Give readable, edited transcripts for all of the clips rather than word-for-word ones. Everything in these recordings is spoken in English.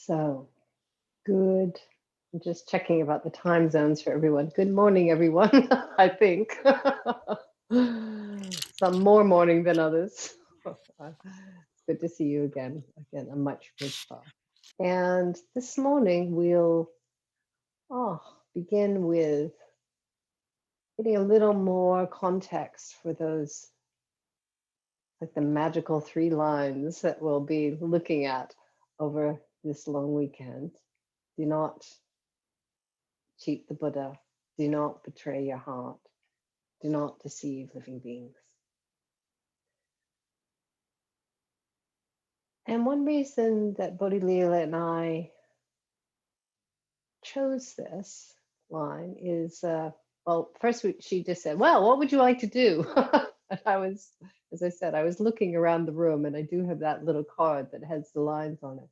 So good. I'm just checking about the time zones for everyone. Good morning, everyone, I think. Some more morning than others. It's good to see you again. Again, a much Buddha. And this morning we'll begin with getting a little more context for those, like the magical 3 lines that we'll be looking at over this long weekend. Do not cheat the Buddha. Do not betray your heart. Do not deceive living beings. And one reason that Bodhi Leela and I chose this line is, well, first she just said, well, what would you like to do? And I was, as I said, I was looking around the room, and I do have that little card that has the lines on it.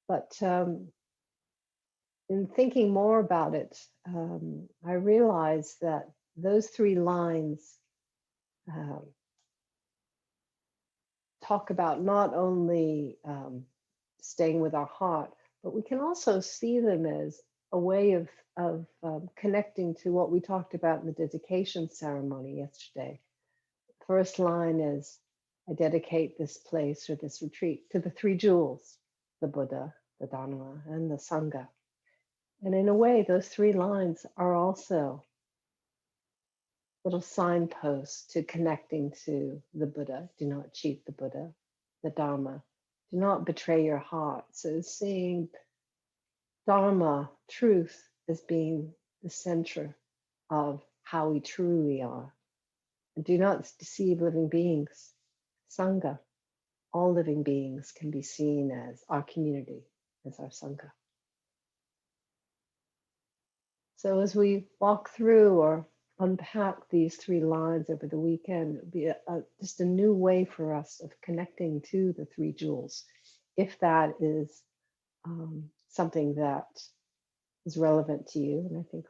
But in thinking more about it, I realized that those 3 lines talk about not only staying with our heart, but we can also see them as a way of connecting to what we talked about in the dedication ceremony yesterday. The first line is, I dedicate this place or this retreat to the 3 jewels, the Buddha, the Dharma, and the Sangha. And in a way, those 3 lines are also little signposts to connecting to the Buddha. Do not cheat the Buddha. The Dharma. Do not betray your heart. So seeing Dharma, truth, as being the center of how we truly are. And do not deceive living beings. Sangha. All living beings can be seen as our community, as our Sangha. So as we walk through or unpack these 3 lines over the weekend, it'll be just a new way for us of connecting to the 3 jewels, if that is something that is relevant to you. And I think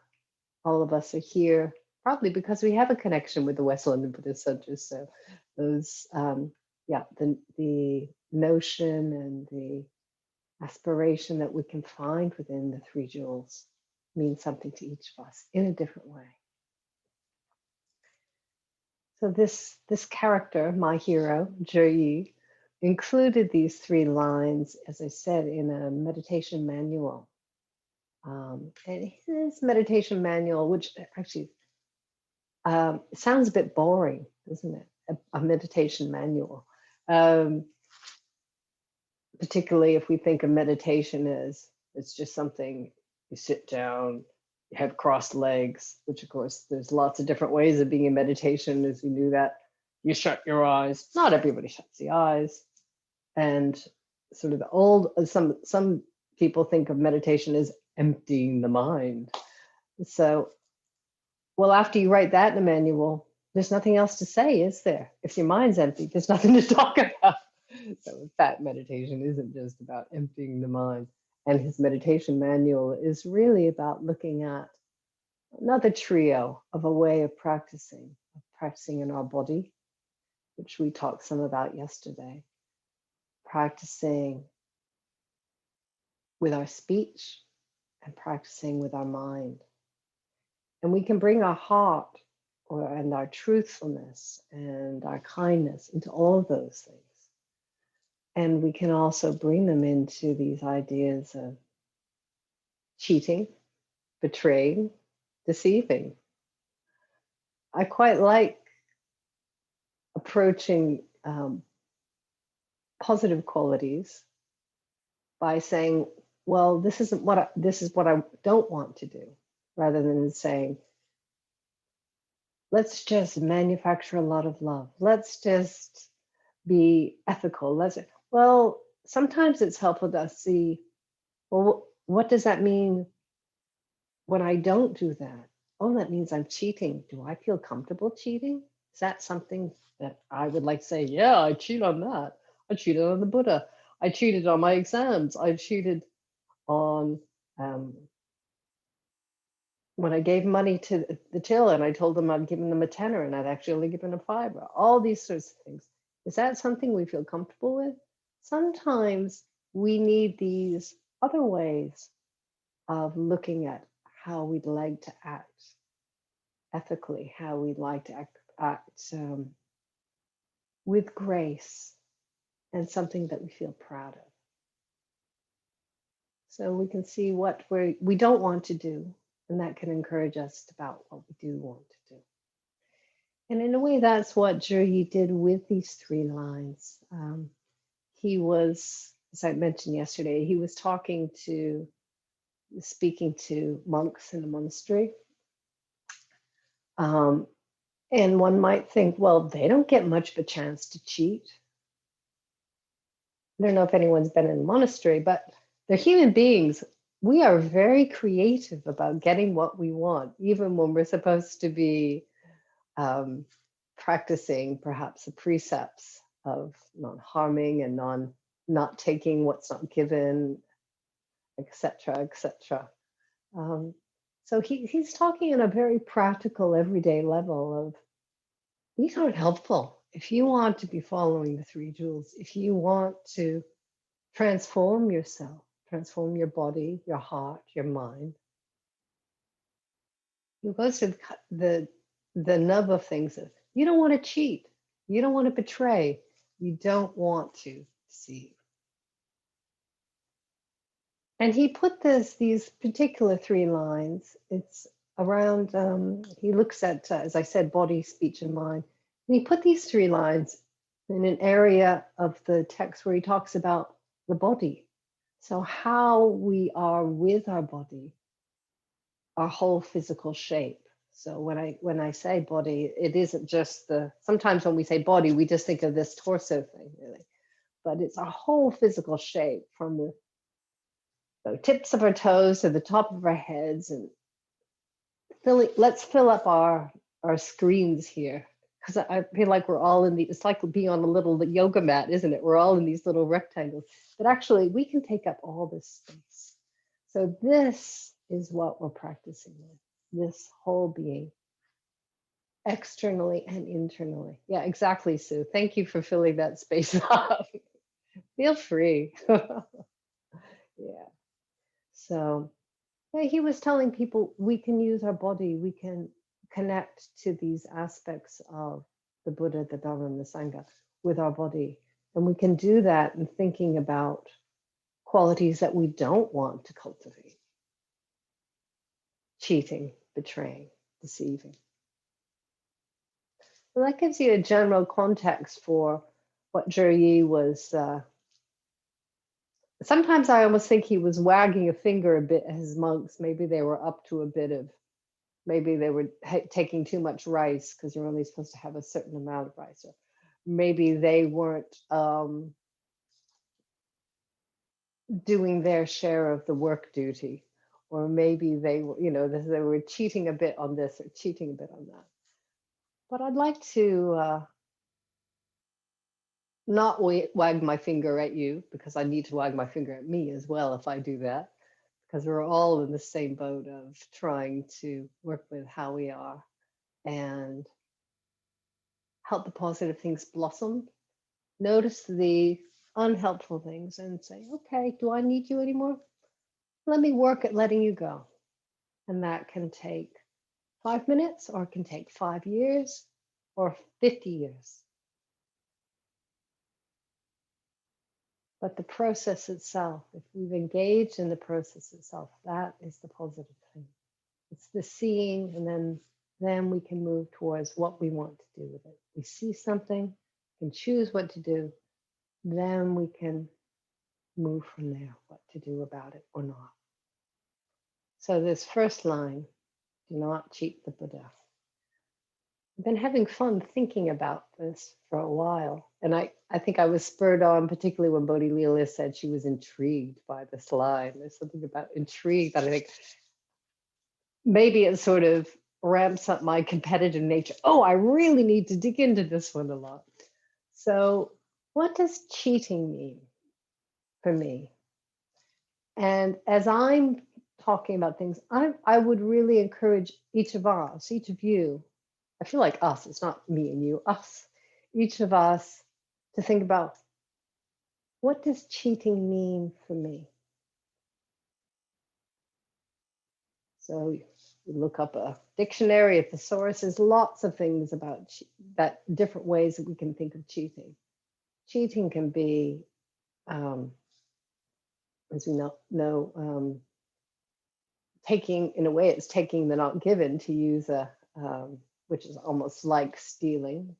all of us are here probably because we have a connection with the West London Buddhist Center. So those, the notion and the aspiration that we can find within the 3 jewels means something to each of us in a different way. So this character, my hero, Zhi, included these 3 lines, as I said, in a meditation manual. And his meditation manual, which actually sounds a bit boring, doesn't it? A meditation manual. Particularly if we think of meditation as it's just something you sit down, you have crossed legs, which of course there's lots of different ways of being in meditation. As we knew that, you shut your eyes. Not everybody shuts the eyes. And sort of the old, some people think of meditation as emptying the mind. So, well, after you write that in a manual, there's nothing else to say, is there? If your mind's empty, there's nothing to talk about. So in fact, meditation isn't just about emptying the mind. And his meditation manual is really about looking at another trio of a way of practicing in our body, which we talked some about yesterday, practicing with our speech and practicing with our mind. And we can bring our heart and our truthfulness and our kindness into all of those things. And we can also bring them into these ideas of cheating, betraying, deceiving. I quite like approaching positive qualities by saying, well, this is what I don't want to do, rather than saying, let's just manufacture a lot of love. Let's just be ethical. Well, sometimes it's helpful to see, well, what does that mean when I don't do that? Oh, that means I'm cheating. Do I feel comfortable cheating? Is that something that I would like to say, yeah, I cheat on that. I cheated on the Buddha. I cheated on my exams. I cheated on when I gave money to the till and I told them I'd given them a tenner and I'd actually only given a $5. All these sorts of things. Is that something we feel comfortable with? Sometimes we need these other ways of looking at how we'd like to act ethically, how we'd like to act with grace and something that we feel proud of. So we can see what we don't want to do, and that can encourage us about what we do want to do. And in a way, that's what Zhi did with these 3 lines. He was, as I mentioned yesterday, he was speaking to monks in a monastery. And one might think, well, they don't get much of a chance to cheat. I don't know if anyone's been in a monastery, but they're human beings. We are very creative about getting what we want, even when we're supposed to be practicing perhaps the precepts of non-harming and not taking what's not given, etc., etc. So he's talking on a very practical, everyday level of these aren't helpful. If you want to be following the 3 jewels, if you want to transform yourself, transform your body, your heart, your mind, you go to the nub of things. You don't want to cheat. You don't want to betray. You don't want to deceive. And he put these particular 3 lines. It's around, he looks at, as I said, body, speech, and mind. And he put these 3 lines in an area of the text where he talks about the body. So how we are with our body, our whole physical shape. So when I say body, it isn't just sometimes when we say body, we just think of this torso thing, really. But it's our whole physical shape from the tips of our toes to the top of our heads, and let's fill up our screens here, because I feel like we're all it's like being on a little yoga mat, isn't it? We're all in these little rectangles, but actually we can take up all this space. So this is what we're practicing with, this whole being, externally and internally. Yeah, exactly, Sue. Thank you for filling that space up. Feel free. Yeah. So yeah, he was telling people we can use our body, we can connect to these aspects of the Buddha, the Dharma, and the Sangha with our body. And we can do that in thinking about qualities that we don't want to cultivate. Cheating, betraying, deceiving. Well, that gives you a general context for what Zhi was. Sometimes I almost think he was wagging a finger a bit at his monks. Maybe they were up to a bit of, maybe they were taking too much rice because you're only supposed to have a certain amount of rice. Or maybe they weren't doing their share of the work duty. Or maybe they were, they were cheating a bit on this or cheating a bit on that. But I'd like to not wag my finger at you, because I need to wag my finger at me as well if I do that, because we're all in the same boat of trying to work with how we are and help the positive things blossom. Notice the unhelpful things and say, okay, do I need you anymore? Let me work at letting you go. And that can take 5 minutes, or it can take 5 years or 50 years. But the process itself, if we've engaged in the process itself, that is the positive thing. It's the seeing, and then we can move towards what we want to do with it. We see something, can choose what to do, then we can move from there, what to do about it or not. So this first line, do not cheat the Buddha. I've been having fun thinking about this for a while. And I think I was spurred on, particularly when Bodhi Leela said she was intrigued by this line. There's something about intrigue that I think maybe it sort of ramps up my competitive nature. Oh, I really need to dig into this one a lot. So what does cheating mean for me? And as I'm talking about things, I would really encourage each of us, each of you, I feel like us, it's not me and you, us, each of us, to think about, what does cheating mean for me? So you look up a dictionary, a thesaurus, there's lots of things about that, different ways that we can think of cheating. Cheating can be, as we know, taking, in a way, it's taking the not given, to use a, which is almost like stealing.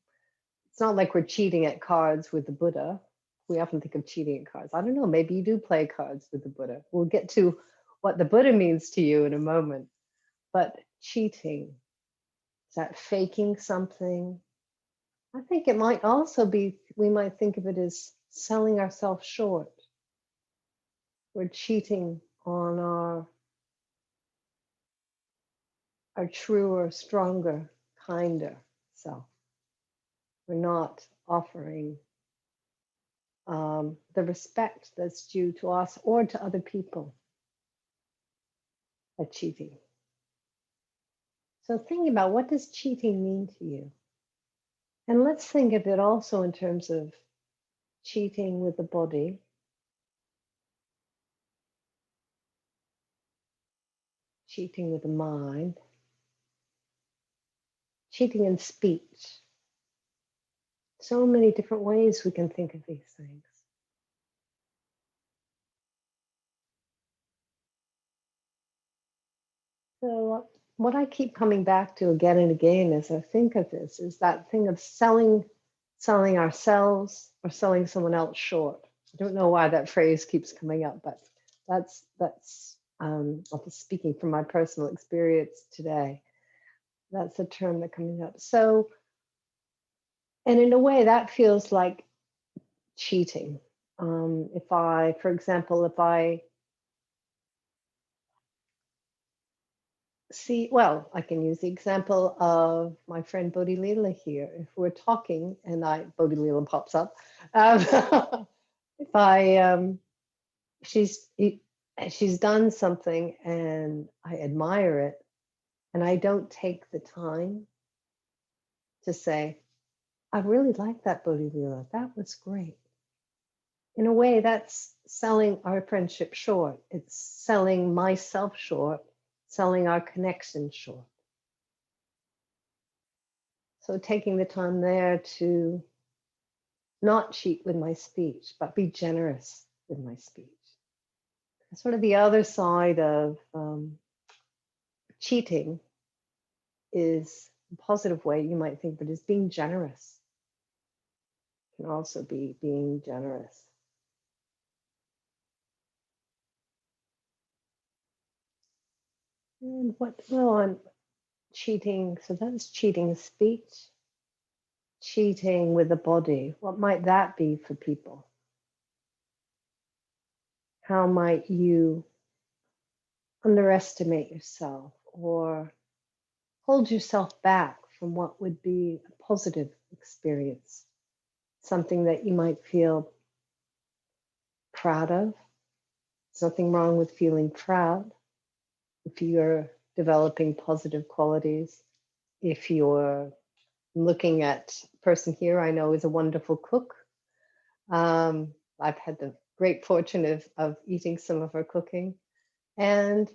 It's not like we're cheating at cards with the Buddha. We often think of cheating at cards. I don't know, maybe you do play cards with the Buddha. We'll get to what the Buddha means to you in a moment. But cheating, is that faking something? I think it might also be, we might think of it as selling ourselves short. We're cheating on our truer, stronger, kinder self. We're not offering the respect that's due to us or to other people by cheating. So thinking about, what does cheating mean to you? And let's think of it also in terms of cheating with the body, cheating with the mind, cheating in speech. So many different ways we can think of these things. So what I keep coming back to again and again as I think of this is that thing of selling ourselves or selling someone else short. I don't know why that phrase keeps coming up, but that's I'm just speaking from my personal experience today. That's a term that comes up. So, and in a way, that feels like cheating. If I, for example, if I see, well, I can use the example of my friend Bodhi Leela here. If we're talking and Bodhi Leela pops up, if I, she's done something and I admire it, and I don't take the time to say, I really like that, Bodhi Leela. That was great. In a way, that's selling our friendship short. It's selling myself short, selling our connection short. So taking the time there to not cheat with my speech, but be generous with my speech. Sort of the other side of cheating is a positive way you might think, but is being generous. Can also be being generous. And on cheating, so that's cheating speech, cheating with the body. What might that be for people? How might you underestimate yourself or hold yourself back from what would be a positive experience? Something that you might feel proud of. There's nothing wrong with feeling proud if you're developing positive qualities. If you're looking at a person here I know is a wonderful cook. I've had the great fortune of eating some of her cooking. And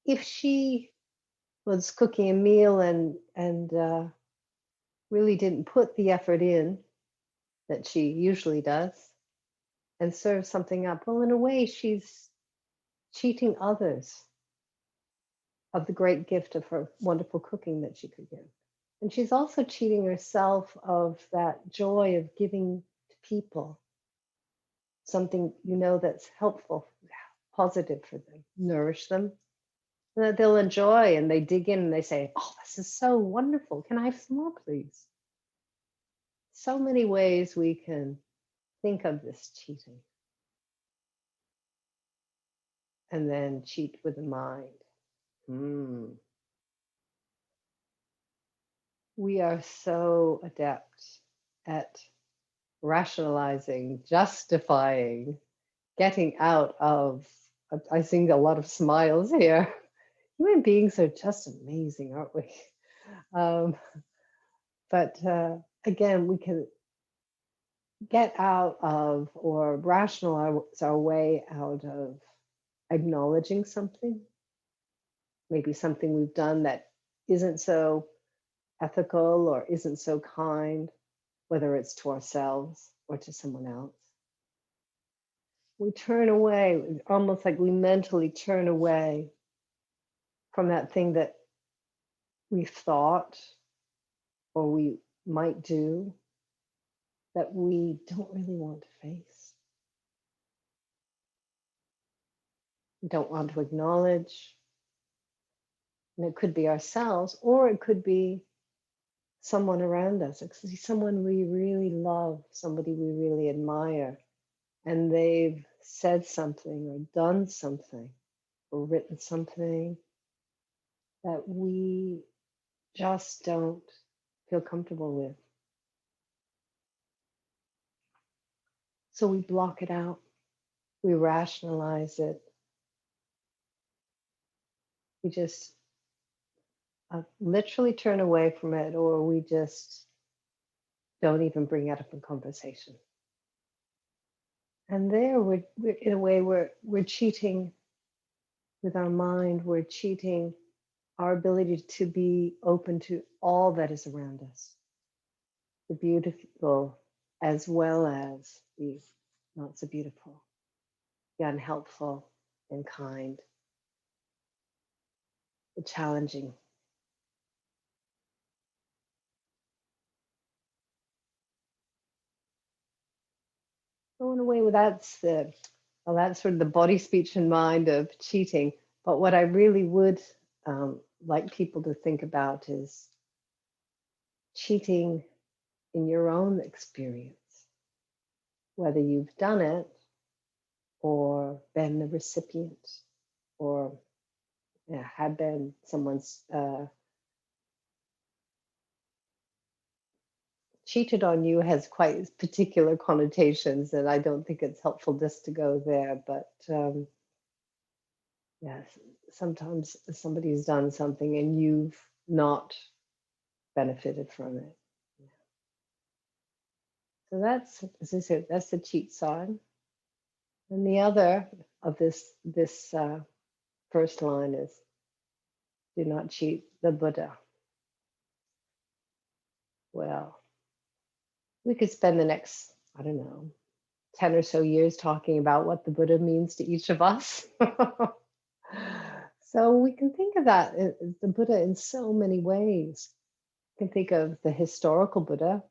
if she was cooking a meal and really didn't put the effort in that she usually does and serve something up, well, in a way, she's cheating others of the great gift of her wonderful cooking that she could give. And she's also cheating herself of that joy of giving to people something that's helpful, positive for them, nourish them, and that they'll enjoy, and they dig in and they say, oh, this is so wonderful. Can I have some more, please? So many ways we can think of this cheating. And then cheat with the mind. We are so adept at rationalizing, justifying, getting out of, I see a lot of smiles here. Human beings are just amazing, aren't we? But again, we can get out of or rationalize our way out of acknowledging something, maybe something we've done that isn't so ethical or isn't so kind, whether it's to ourselves or to someone else. We turn away, almost like we mentally turn away from that thing that we've thought or we might do that we don't really want to face, don't want to acknowledge. And it could be ourselves, or it could be someone around us. It could be someone we really love, somebody we really admire, and they've said something or done something or written something that we just don't feel comfortable with. So we block it out, we rationalize it, we just literally turn away from it, or we just don't even bring it up in conversation. And there, we're in a way, we're cheating with our mind. We're cheating our ability to be open to all that is around us, the beautiful as well as the not so beautiful, the unhelpful and kind, the challenging. So in a way, that's sort of the body, speech, and mind of cheating. But what I really would like people to think about is cheating in your own experience, whether you've done it or been the recipient or have been someone's cheated on you has quite particular connotations, and I don't think it's helpful just to go there. But yes, sometimes somebody's done something and you've not benefited from it. So that's, as I said, that's the cheat side. And the other of this first line is, do not cheat the Buddha. Well, we could spend the next, I don't know, 10 or so years talking about what the Buddha means to each of us. So we can think of that, the Buddha, in so many ways. You can think of the historical Buddha.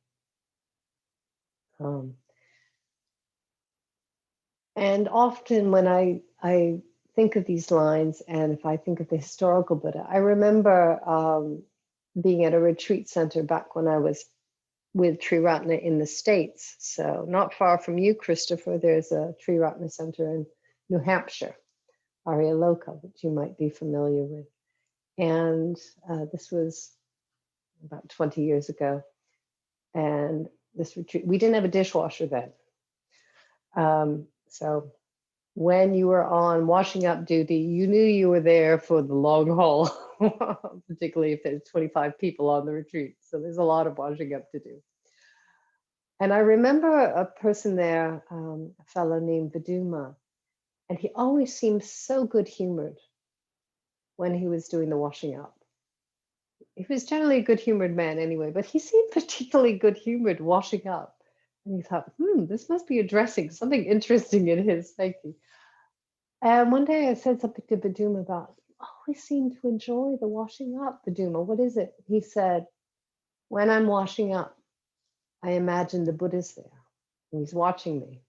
And often when I think of these lines, and if I think of the historical Buddha, I remember being at a retreat center back when I was with Triratna in the States. So not far from you, Christopher, there's a Triratna center in New Hampshire, Aryaloka, which you might be familiar with. And this was about 20 years ago. And this retreat, we didn't have a dishwasher then. So when you were on washing up duty, you knew you were there for the long haul, particularly if there's 25 people on the retreat. So there's a lot of washing up to do. And I remember a person there, a fellow named Viduma, and he always seemed so good-humored when he was doing the washing up. He was generally a good-humored man anyway, but he seemed particularly good-humored washing up. And you thought, this must be addressing something interesting in his psyche. And one day I said something to Viduma about, you always seem to enjoy the washing up, Viduma. What is it? He said, when I'm washing up, I imagine the Buddha's there, and he's watching me.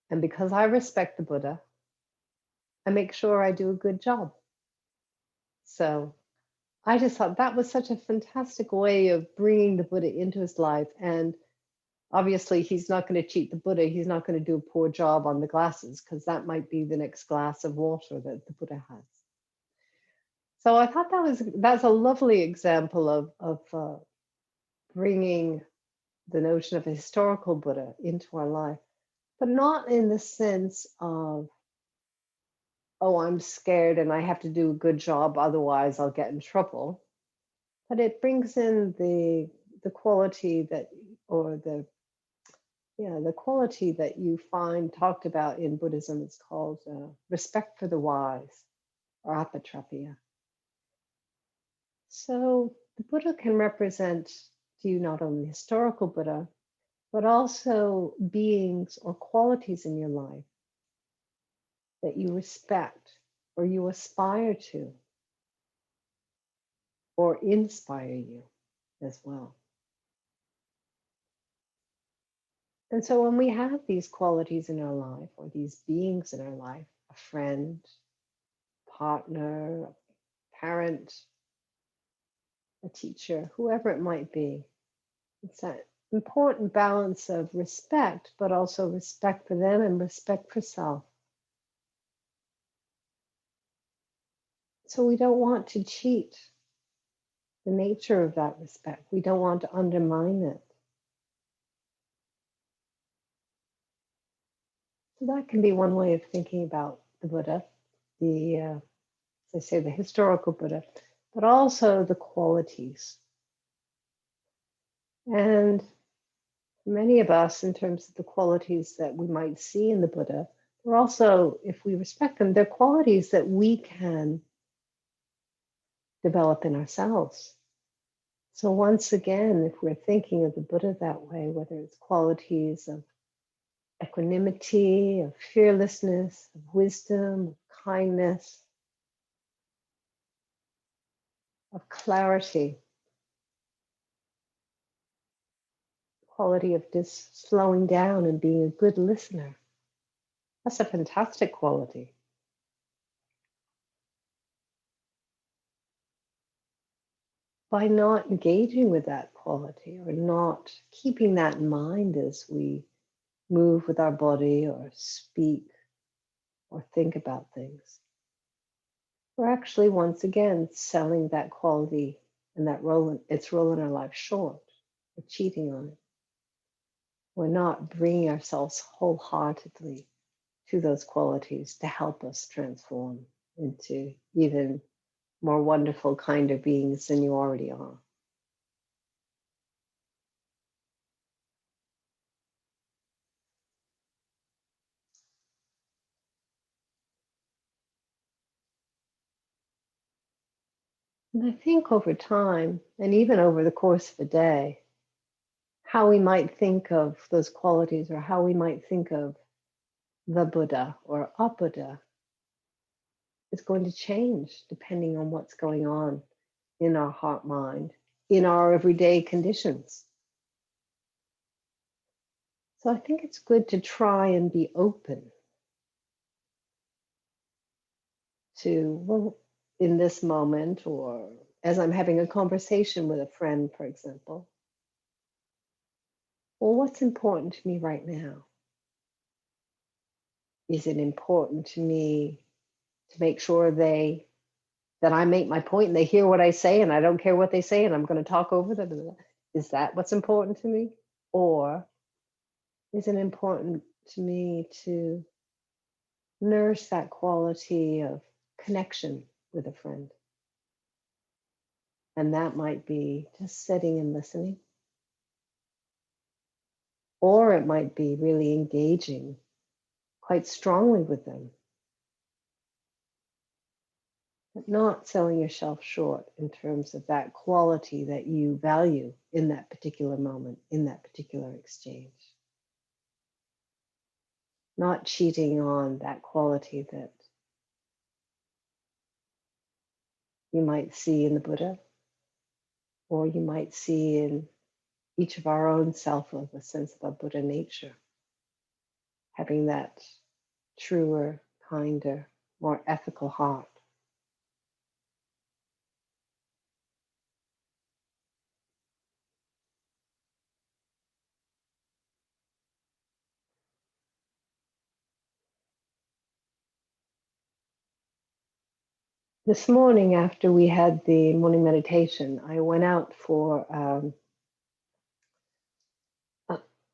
And because I respect the Buddha, I make sure I do a good job. So I just thought that was such a fantastic way of bringing the Buddha into his life. And obviously, he's not going to cheat the Buddha. He's not going to do a poor job on the glasses, because that might be the next glass of water that the Buddha has. So I thought that's a lovely example of bringing the notion of a historical Buddha into our life, but not in the sense of, oh, I'm scared and I have to do a good job, otherwise I'll get in trouble. But it brings in the quality that, or the quality that you find talked about in Buddhism. It's called respect for the wise, or apatrapya. So the Buddha can represent to you not only historical Buddha, but also beings or qualities in your life that you respect or you aspire to or inspire you as well. And so when we have these qualities in our life or these beings in our life, a friend, partner, a parent, a teacher, whoever it might be, it's that important balance of respect, but also respect for them and respect for self. So we don't want to cheat the nature of that respect. We don't want to undermine it. So that can be one way of thinking about the Buddha, as I say, the historical Buddha, but also the qualities. And many of us, in terms of the qualities that we might see in the Buddha, they're also, if we respect them, they're qualities that we can develop in ourselves. So once again, if we're thinking of the Buddha that way, whether it's qualities of equanimity, of fearlessness, of wisdom, of kindness, of clarity, quality of just slowing down and being a good listener. That's a fantastic quality. By not engaging with that quality or not keeping that in mind as we move with our body or speak or think about things, we're actually once again selling that quality and that its role in our life short. We're cheating on it. We're not bringing ourselves wholeheartedly to those qualities to help us transform into even more wonderful, kinder beings than you already are. And I think over time, and even over the course of a day, how we might think of those qualities or how we might think of the Buddha or a Buddha is going to change depending on what's going on in our heart mind, in our everyday conditions. So I think it's good to try and be open to, well, in this moment, or as I'm having a conversation with a friend, for example, well, what's important to me right now? Is it important to me to make sure that I make my point and they hear what I say and I don't care what they say and I'm going to talk over them? Is that what's important to me? Or is it important to me to nourish that quality of connection with a friend? And that might be just sitting and listening. Or it might be really engaging quite strongly with them, but not selling yourself short in terms of that quality that you value in that particular moment, in that particular exchange. Not cheating on that quality that you might see in the Buddha, or you might see in each of our own self of a sense of a Buddha nature, having that truer, kinder, more ethical heart. This morning, after we had the morning meditation, I went out for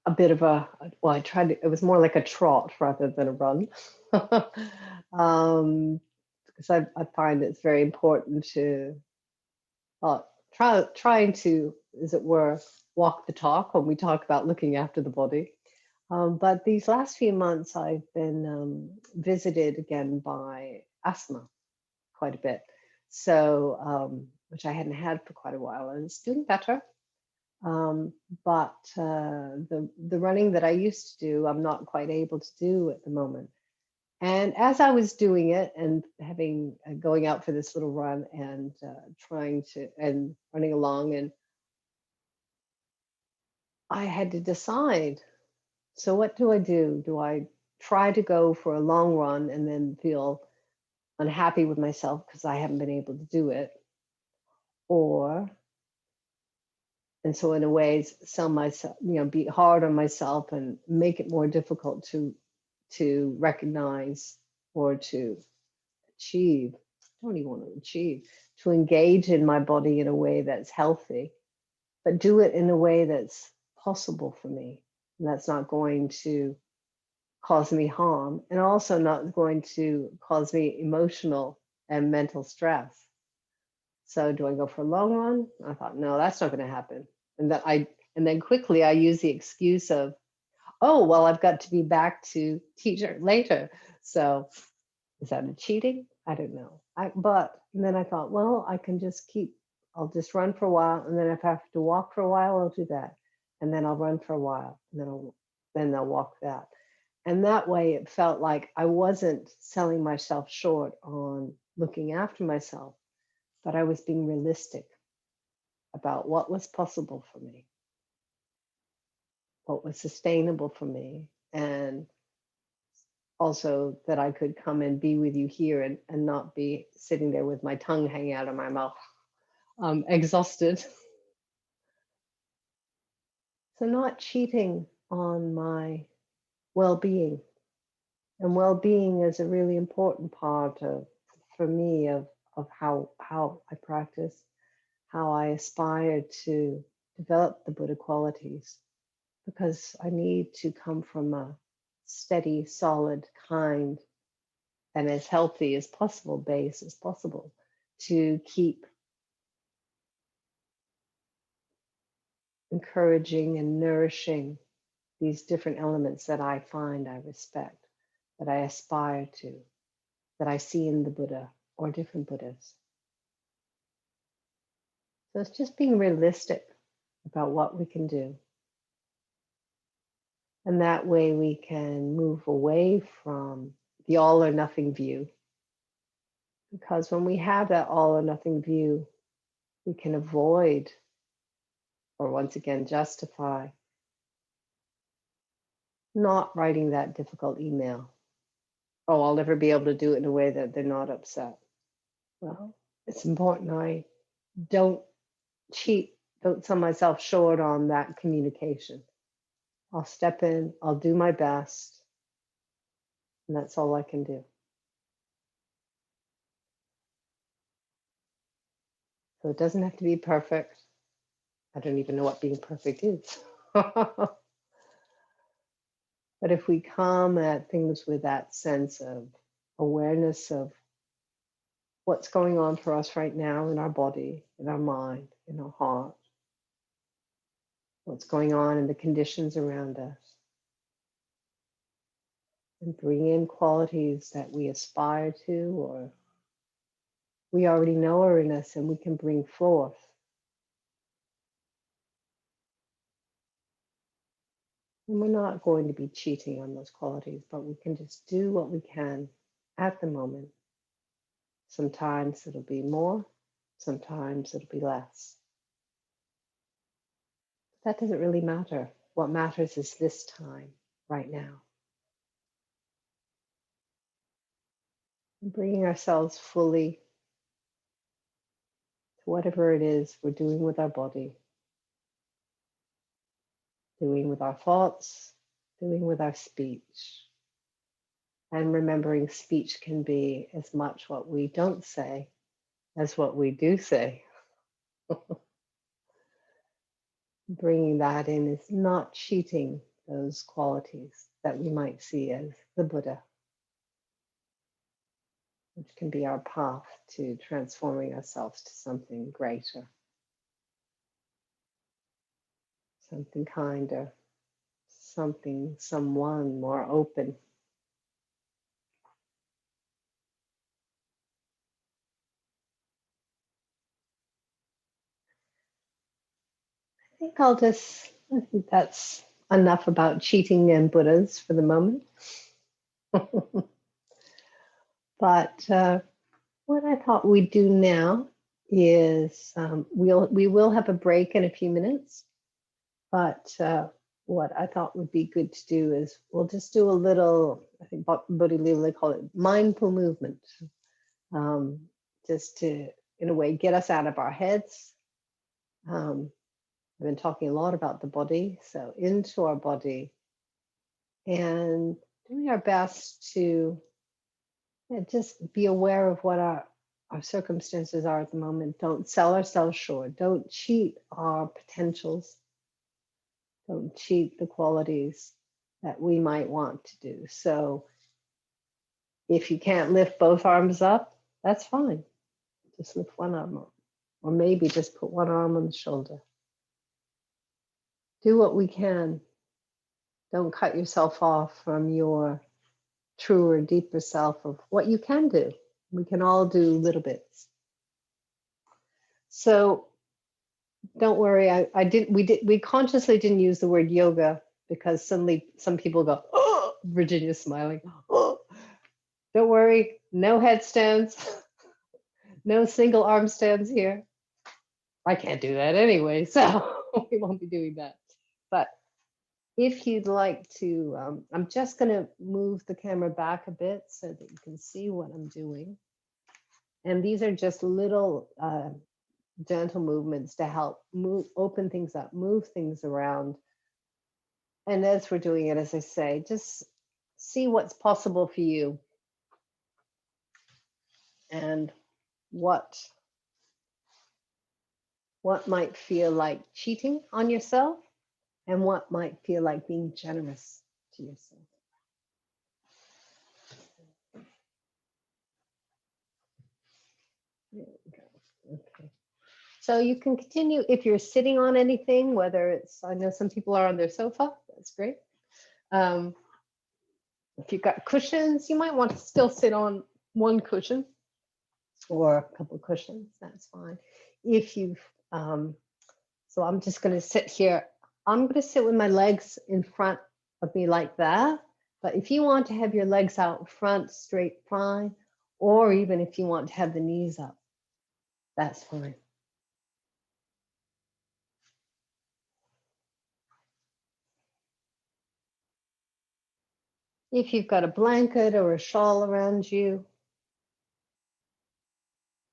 a bit of well, I tried to, it was more like a trot rather than a run. Because I find it's very important to trying to, as it were, walk the talk when we talk about looking after the body. But these last few months, I've been visited again by asthma quite a bit. So which I hadn't had for quite a while, and it's doing better. But the running that I used to do, I'm not quite able to do at the moment. And as I was doing it and having going out for this little run and trying to and running along, and I had to decide. So what do I do? Do I try to go for a long run and then feel unhappy with myself because I haven't been able to do it? Or, and so in a way, sell myself, be hard on myself and make it more difficult to recognize or to achieve. I don't even want to achieve, to engage in my body in a way that's healthy, but do it in a way that's possible for me. And that's not going to cause me harm, and also not going to cause me emotional and mental stress. So do I go for a long run? I thought, no, that's not going to happen. And then quickly I use the excuse of, oh, well, I've got to be back to teacher later. So is that a cheating? I don't know. But then I thought, well, I'll just run for a while. And then if I have to walk for a while, I'll do that. And then I'll run for a while. And then I'll walk that. And that way it felt like I wasn't selling myself short on looking after myself, but I was being realistic about what was possible for me, what was sustainable for me, and also that I could come and be with you here and not be sitting there with my tongue hanging out of my mouth, exhausted. So not cheating on my well-being. And well-being is a really important part for me, of how I practice, how I aspire to develop the Buddha qualities, because I need to come from a steady, solid, kind, and as healthy as possible base as possible to keep encouraging and nourishing these different elements that I find I respect, that I aspire to, that I see in the Buddha or different Buddhas. So it's just being realistic about what we can do. And that way we can move away from the all or nothing view. Because when we have that all or nothing view, we can avoid, or once again justify, not writing that difficult email. Oh, I'll never be able to do it in a way that they're not upset. Well, it's important I don't cheat, don't sell myself short on that communication. I'll step in, I'll do my best, and that's all I can do. So it doesn't have to be perfect. I don't even know what being perfect is. But if we come at things with that sense of awareness of what's going on for us right now in our body, in our mind, in our heart, what's going on in the conditions around us, and bring in qualities that we aspire to or we already know are in us and we can bring forth. And we're not going to be cheating on those qualities, but we can just do what we can at the moment. Sometimes it'll be more, sometimes it'll be less. That doesn't really matter. What matters is this time, right now. Bringing ourselves fully to whatever it is we're doing with our body, doing with our thoughts, doing with our speech. And remembering speech can be as much what we don't say as what we do say. Bringing that in is not cheating those qualities that we might see as the Buddha, which can be our path to transforming ourselves to something greater, something kinder, someone more open. I think that's enough about cheating and Buddhas for the moment. But what I thought we'd do now is we will have a break in a few minutes. But what I thought would be good to do is we'll just do a little, I think Buddha they call it mindful movement, just to, in a way, get us out of our heads. I've been talking a lot about the body, so into our body, and doing our best to just be aware of what our circumstances are at the moment. Don't sell ourselves short. Don't cheat our potentials. Don't cheat the qualities that we might want to do. So if you can't lift both arms up, that's fine. Just lift one arm up, or maybe just put one arm on the shoulder. Do what we can. Don't cut yourself off from your truer, deeper self of what you can do. We can all do little bits. So don't worry. We consciously didn't use the word yoga because suddenly some people go, oh, Virginia's smiling. Oh. Don't worry, no headstands, no single arm stands here. I can't do that anyway, so we won't be doing that. But if you'd like to, I'm just going to move the camera back a bit so that you can see what I'm doing. And these are just little gentle movements to help open things up, move things around. And as we're doing it, as I say, just see what's possible for you and what might feel like cheating on yourself and what might feel like being generous to yourself. There we go. Okay. So you can continue if you're sitting on anything, whether it's, I know some people are on their sofa, that's great. If you've got cushions, you might want to still sit on one cushion or a couple of cushions, that's fine. If you've, so I'm just going to sit here. I'm going to sit with my legs in front of me like that. But if you want to have your legs out front, straight, fine. Or even if you want to have the knees up, that's fine. If you've got a blanket or a shawl around you,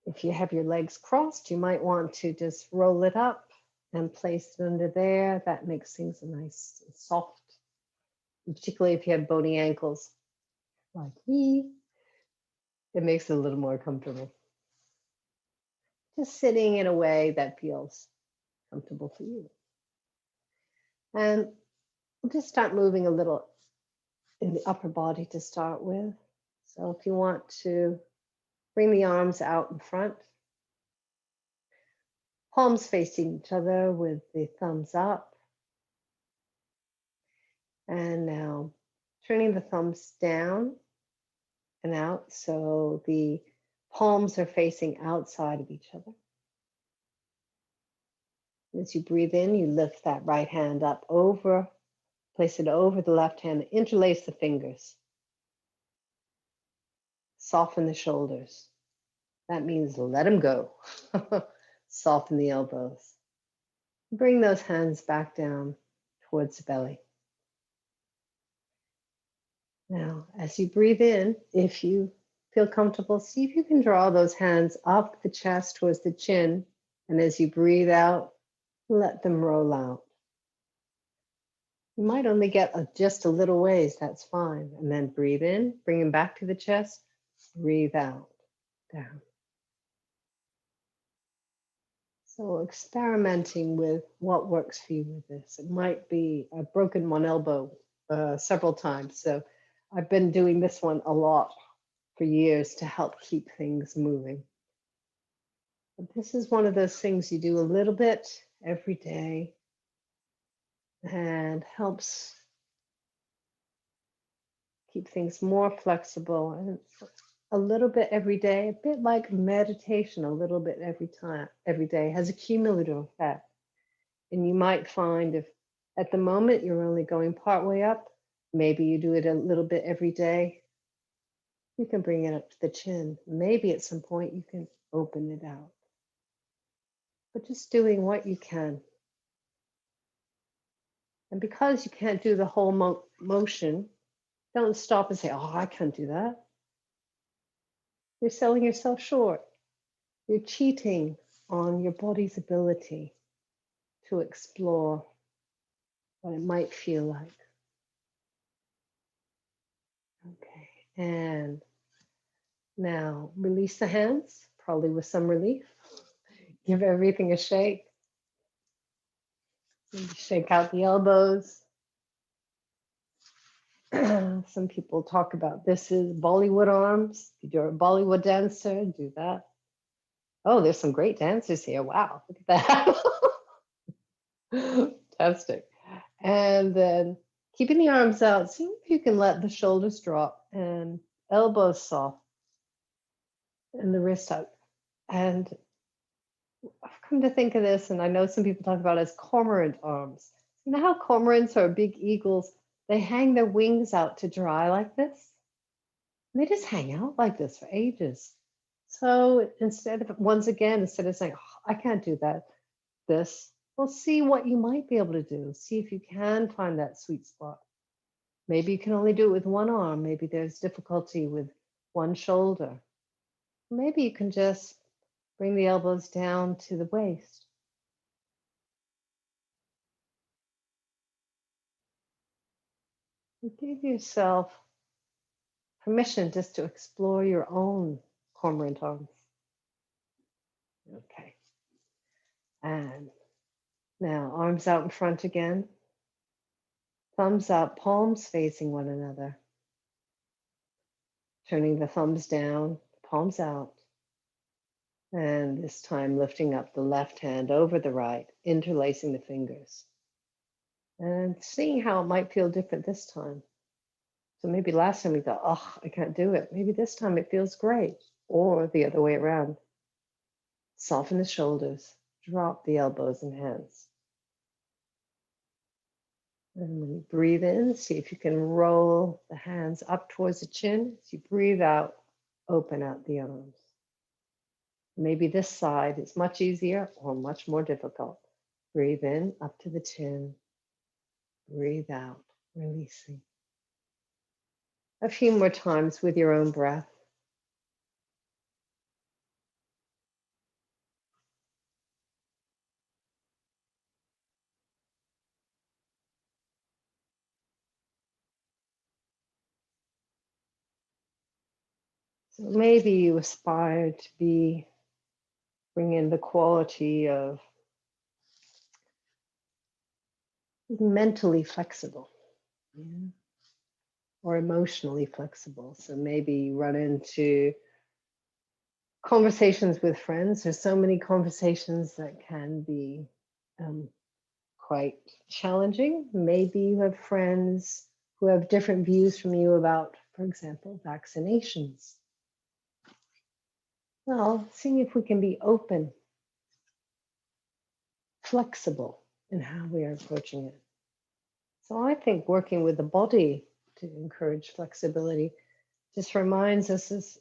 if you have your legs crossed, you might want to just roll it up and place it under there. That makes things nice and soft, particularly if you have bony ankles like me. It makes it a little more comfortable. Just sitting in a way that feels comfortable for you. And we'll just start moving a little in the upper body to start with. So if you want to bring the arms out in front, palms facing each other with the thumbs up. And now turning the thumbs down and out so the palms are facing outside of each other. As you breathe in, you lift that right hand up over, place it over the left hand, interlace the fingers. Soften the shoulders. That means let them go. Soften the elbows. Bring those hands back down towards the belly. Now, as you breathe in, if you feel comfortable, see if you can draw those hands up the chest towards the chin. And as you breathe out, let them roll out. You might only get just a little ways, that's fine. And then breathe in, bring them back to the chest, breathe out, down. So experimenting with what works for you with this. It might be, I've broken one elbow several times, so I've been doing this one a lot for years to help keep things moving. But this is one of those things you do a little bit every day and helps keep things more flexible, and a little bit every day, a bit like meditation, a little bit every day has a cumulative effect. And you might find if at the moment you're only going part way up, maybe you do it a little bit every day. You can bring it up to the chin. Maybe at some point you can open it out. But just doing what you can. And because you can't do the whole motion, don't stop and say, oh, I can't do that. You're selling yourself short. You're cheating on your body's ability to explore what it might feel like. Okay, and now release the hands, probably with some relief. Give everything a shake. Maybe shake out the elbows. Some people talk about this is Bollywood arms. If you're a Bollywood dancer, do that. Oh, there's some great dancers here. Wow, look at that. Fantastic. And then keeping the arms out, see if you can let the shoulders drop and elbows soft and the wrist up. And I've come to think of this, and I know some people talk about it as cormorant arms. You know how cormorants are big eagles? They hang their wings out to dry like this. And they just hang out like this for ages. So instead of saying, oh, I can't do that, well, see what you might be able to do. See if you can find that sweet spot. Maybe you can only do it with one arm. Maybe there's difficulty with one shoulder. Maybe you can just bring the elbows down to the waist. And give yourself permission just to explore your own cormorant arms. Okay. And now arms out in front again. Thumbs up, palms facing one another. Turning the thumbs down, palms out. And this time lifting up the left hand over the right, interlacing the fingers. And seeing how it might feel different this time. So maybe last time we thought, oh, I can't do it. Maybe this time it feels great. Or the other way around. Soften the shoulders, drop the elbows and hands. And when you breathe in, see if you can roll the hands up towards the chin. As you breathe out, open out the arms. Maybe this side is much easier or much more difficult. Breathe in, up to the chin. Breathe out, releasing. A few more times with your own breath. So maybe you aspire to bring in the quality of mentally flexible, yeah, or emotionally flexible. So maybe you run into conversations with friends. There's so many conversations that can be quite challenging. Maybe you have friends who have different views from you about, for example, vaccinations. Well, seeing if we can be open, flexible in how we are approaching it. So I think working with the body to encourage flexibility just reminds us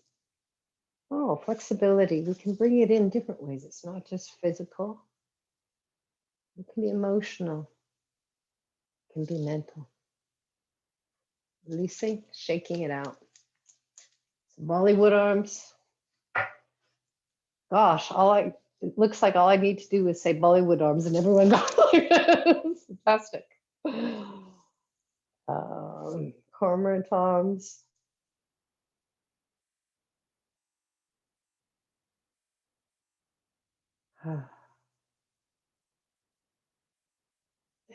flexibility, we can bring it in different ways. It's not just physical. It can be emotional. It can be mental. Releasing, shaking it out. Some Bollywood arms. Gosh, it looks like all I need to do is say Bollywood arms and everyone goes like this. Fantastic. Cormorant arms.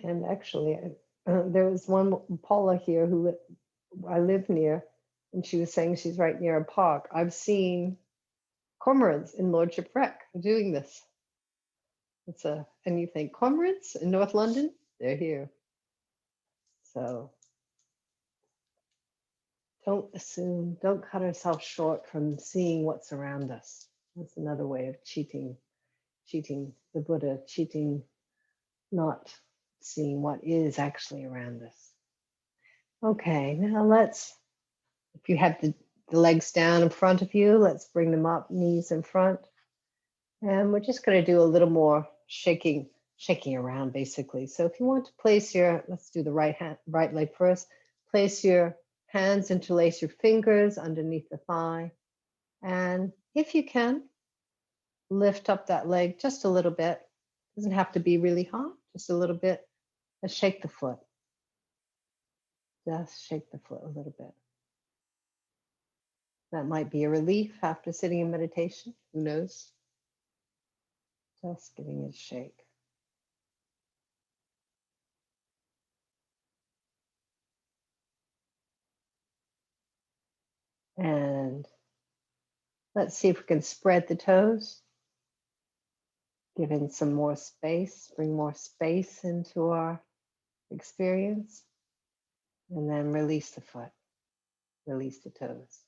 And actually, there was one Paula here who I live near, and she was saying she's right near a park. I've seen cormorants in Lord Shipwreck doing this. And you think cormorants in North London? They're here. So don't assume, don't cut ourselves short from seeing what's around us. That's another way of cheating the Buddha, cheating not seeing what is actually around us. Okay, now let's, if you have the legs down in front of you, let's bring them up, knees in front. And we're just going to do a little more shaking around basically. So if you want to place your, let's do the right leg first. Place your hands, interlace your fingers underneath the thigh. And if you can, lift up that leg just a little bit. Doesn't have to be really high, just a little bit. And shake the foot. Just shake the foot a little bit. That might be a relief after sitting in meditation. Who knows? Just giving it a shake. And let's see if we can spread the toes. Give in some more space, bring more space into our experience. And then release the foot, release the toes.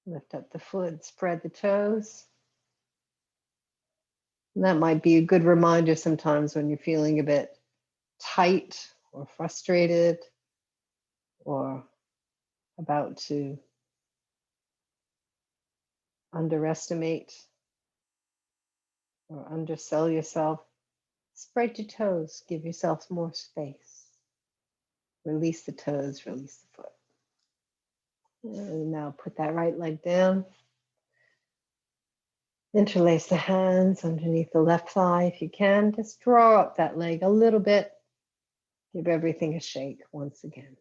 Lift up the foot, spread the toes. And that might be a good reminder sometimes when you're feeling a bit tight or frustrated or about to underestimate or undersell yourself. Spread your toes, give yourself more space. Release the toes, release the foot. And now put that right leg down. Interlace the hands underneath the left thigh if you can. Just draw up that leg a little bit. Give everything a shake once again.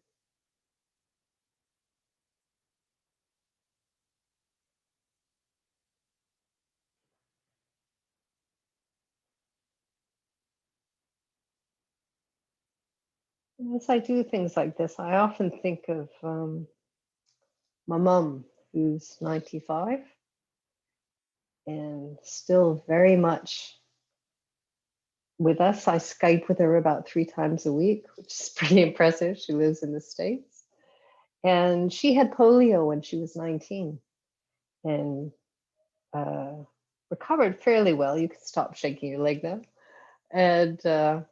As I do things like this, I often think of my mum, who's 95 and still very much with us. I Skype with her about 3 times a week, which is pretty impressive. She lives in the States. And she had polio when she was 19 and recovered fairly well. You can stop shaking your leg now. And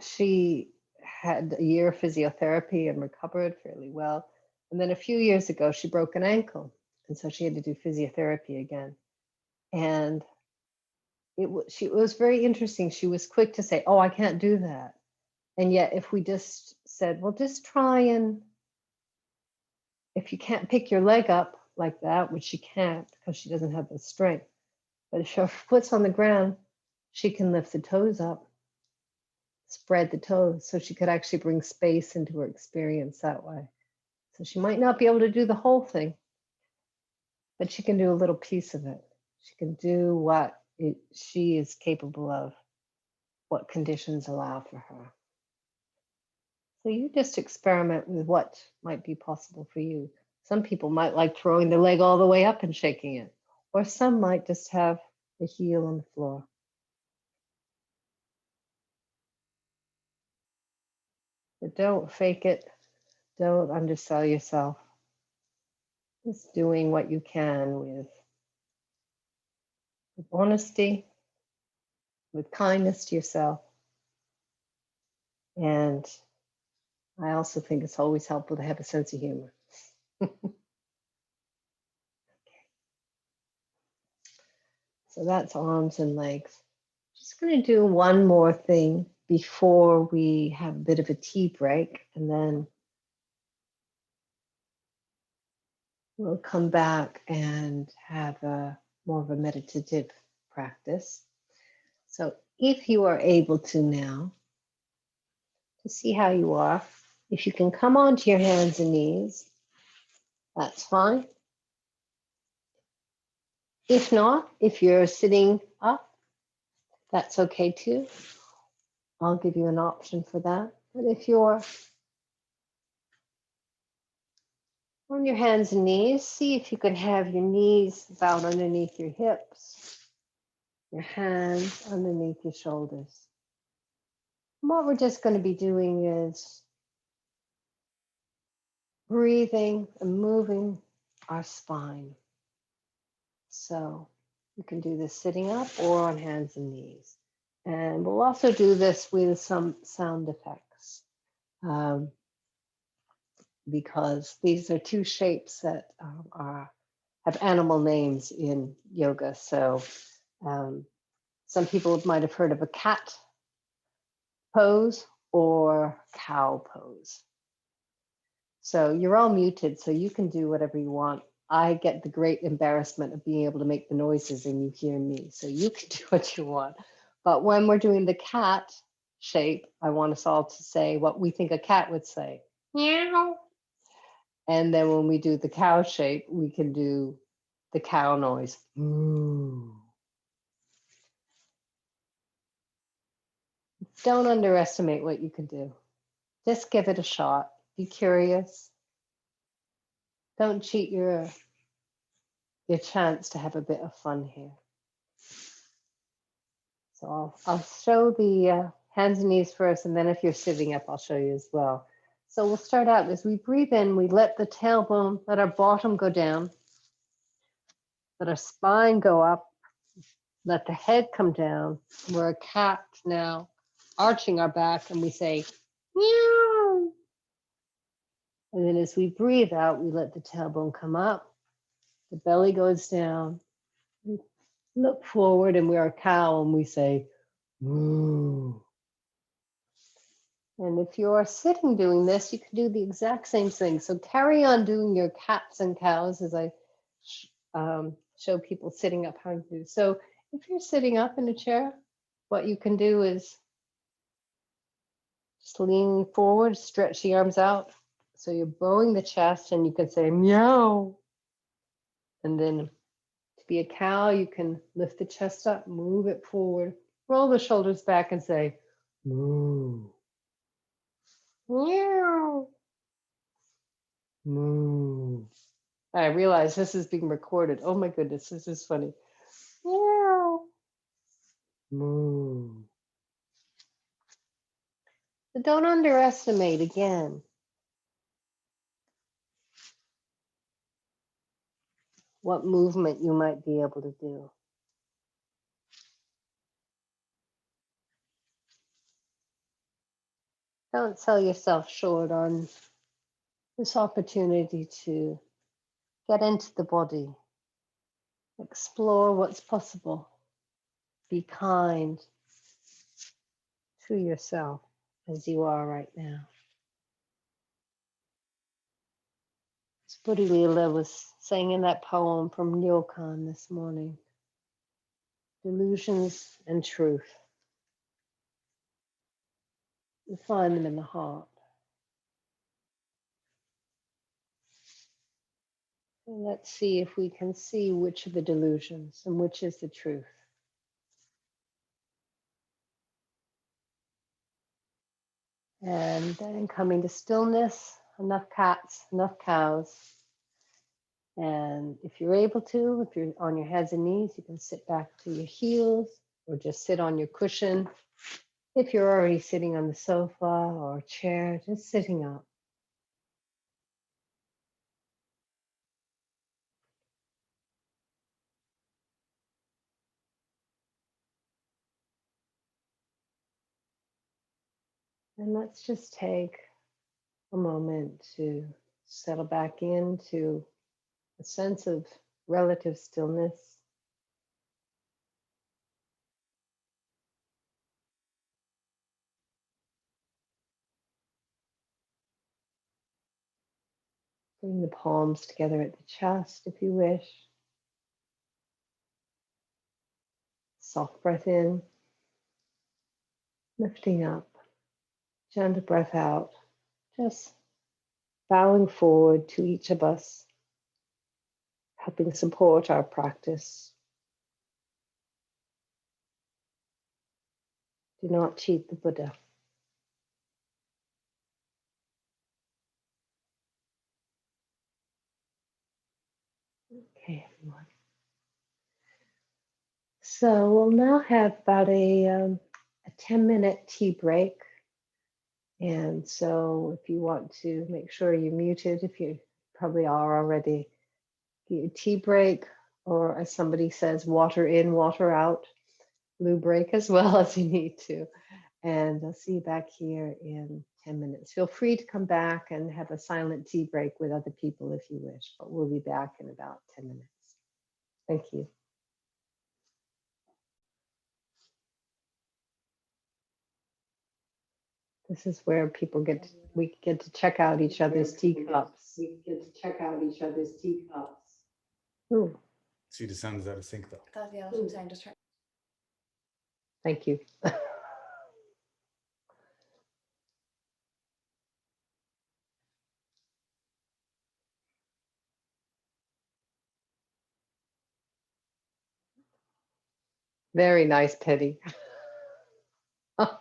she had a year of physiotherapy and recovered fairly well. And then a few years ago, she broke an ankle. And so she had to do physiotherapy again. And it was very interesting. She was quick to say, oh, I can't do that. And yet if we just said, well, just try and, if you can't pick your leg up like that, which she can't because she doesn't have the strength, but if her foot's on the ground, she can lift the toes up, spread the toes, so she could actually bring space into her experience that way. So she might not be able to do the whole thing, but she can do a little piece of it. She can do what she is capable of, what conditions allow for her. So you just experiment with what might be possible for you. Some people might like throwing the leg all the way up and shaking it, or some might just have the heel on the floor. But don't fake it. Don't undersell yourself. Just doing what you can with honesty, with kindness to yourself. And I also think it's always helpful to have a sense of humor. So that's arms and legs. Just going to do one more thing before we have a bit of a tea break, and then we'll come back and have more of a meditative practice. So if you are able to now, to see how you are, if you can come onto your hands and knees, that's fine. If not, if you're sitting up, that's okay too. I'll give you an option for that. But if you're on your hands and knees, see if you can have your knees bowed underneath your hips, your hands underneath your shoulders. And what we're just going to be doing is breathing and moving our spine. So You can do this sitting up or on hands and knees. And we'll also do this with some sound effects, because these are two shapes that have animal names in yoga. So some people might have heard of a cat pose or cow pose. So you're all muted, so you can do whatever you want. I get the great embarrassment of being able to make the noises and you hear me, so you can do what you want. But when we're doing the cat shape, I want us all to say what we think a cat would say. Meow. And then when we do the cow shape, we can do the cow noise. Moo. Don't underestimate what you can do. Just give it a shot. Be curious. Don't cheat your chance to have a bit of fun here. So I'll show the hands and knees first, and then if you're sitting up, I'll show you as well. So we'll start out as we breathe in, we let the tailbone, let our bottom go down, let our spine go up, let the head come down. We're a cat now, arching our back, and we say, meow. And then as we breathe out, we let the tailbone come up, the belly goes down, we look forward, and we're a cow, and we say, moo. And if you're sitting doing this, you can do the exact same thing. So carry on doing your cats and cows as I show people sitting up how to do. So if you're sitting up in a chair, what you can do is just lean forward, stretch the arms out. So you're bowing the chest and you can say meow. And then to be a cow, you can lift the chest up, move it forward, roll the shoulders back and say moo. Meow. Moo. I realize this is being recorded. Oh my goodness, this is funny. Meow. Moo. But don't underestimate again what movement you might be able to do. Don't sell yourself short on this opportunity to get into the body, explore what's possible, be kind to yourself as you are right now. As Buddha Lila was saying in that poem from Ryokan this morning, delusions and truth, you find them in the heart. And let's see if we can see which are the delusions and which is the truth. And then coming to stillness, enough cats, enough cows. And if you're able to, if you're on your hands and knees, you can sit back to your heels or just sit on your cushion. If you're already sitting on the sofa or a chair, just sitting up. And let's just take a moment to settle back into a sense of relative stillness. Bring the palms together at the chest if you wish. Soft breath in, lifting up, gentle breath out, just bowing forward to each of us, helping support our practice. Do not cheat the Buddha. Okay, everyone. So we'll now have about a 10-minute tea break. And so if you want to make sure you're muted, if you probably are already, get your tea break, or as somebody says, water in, water out, blue break as well as you need to. And I'll see you back here in 10 minutes. Feel free to come back and have a silent tea break with other people if you wish, but we'll be back in about 10 minutes. Thank you. This is where we get to check out each other's teacups. We get to check out each other's teacups. Ooh. See, the sound is out of sync though. Yeah, that's what I'm saying. Just try. Thank you. Very nice, Petty. That's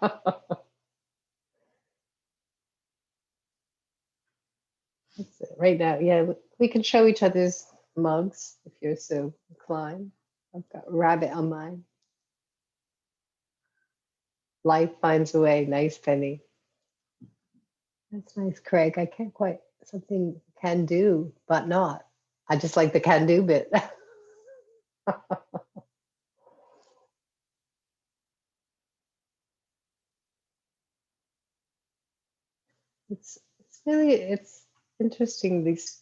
it. Right now, yeah, we can show each other's mugs if you're so inclined. I've got rabbit on mine. Life finds a way. Nice, Penny. That's nice, Craig. I can't quite, something can do, but not. I just like the can do bit. It's it's interesting, these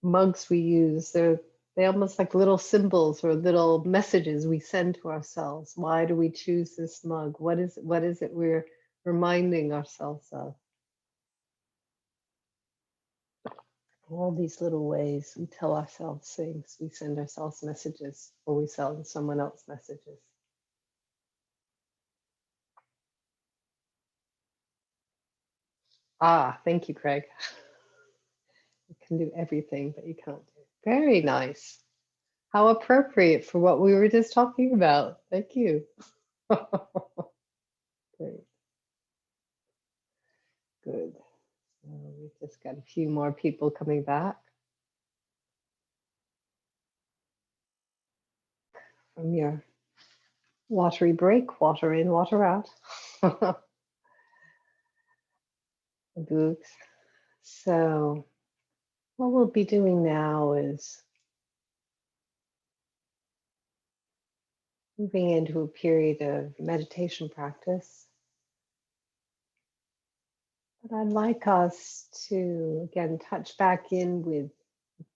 mugs we use. They almost like little symbols or little messages we send to ourselves. Why do we choose this mug? What is it we're reminding ourselves of? All these little ways we tell ourselves things, we send ourselves messages, or we send someone else messages. Ah, thank you, Craig. You can do everything, but you can't do. Very nice. How appropriate for what we were just talking about. Thank you. Great. Good. So we've just got a few more people coming back from your watery break, water in, water out. The books. So what we'll be doing now is moving into a period of meditation practice. But I'd like us to, again, touch back in with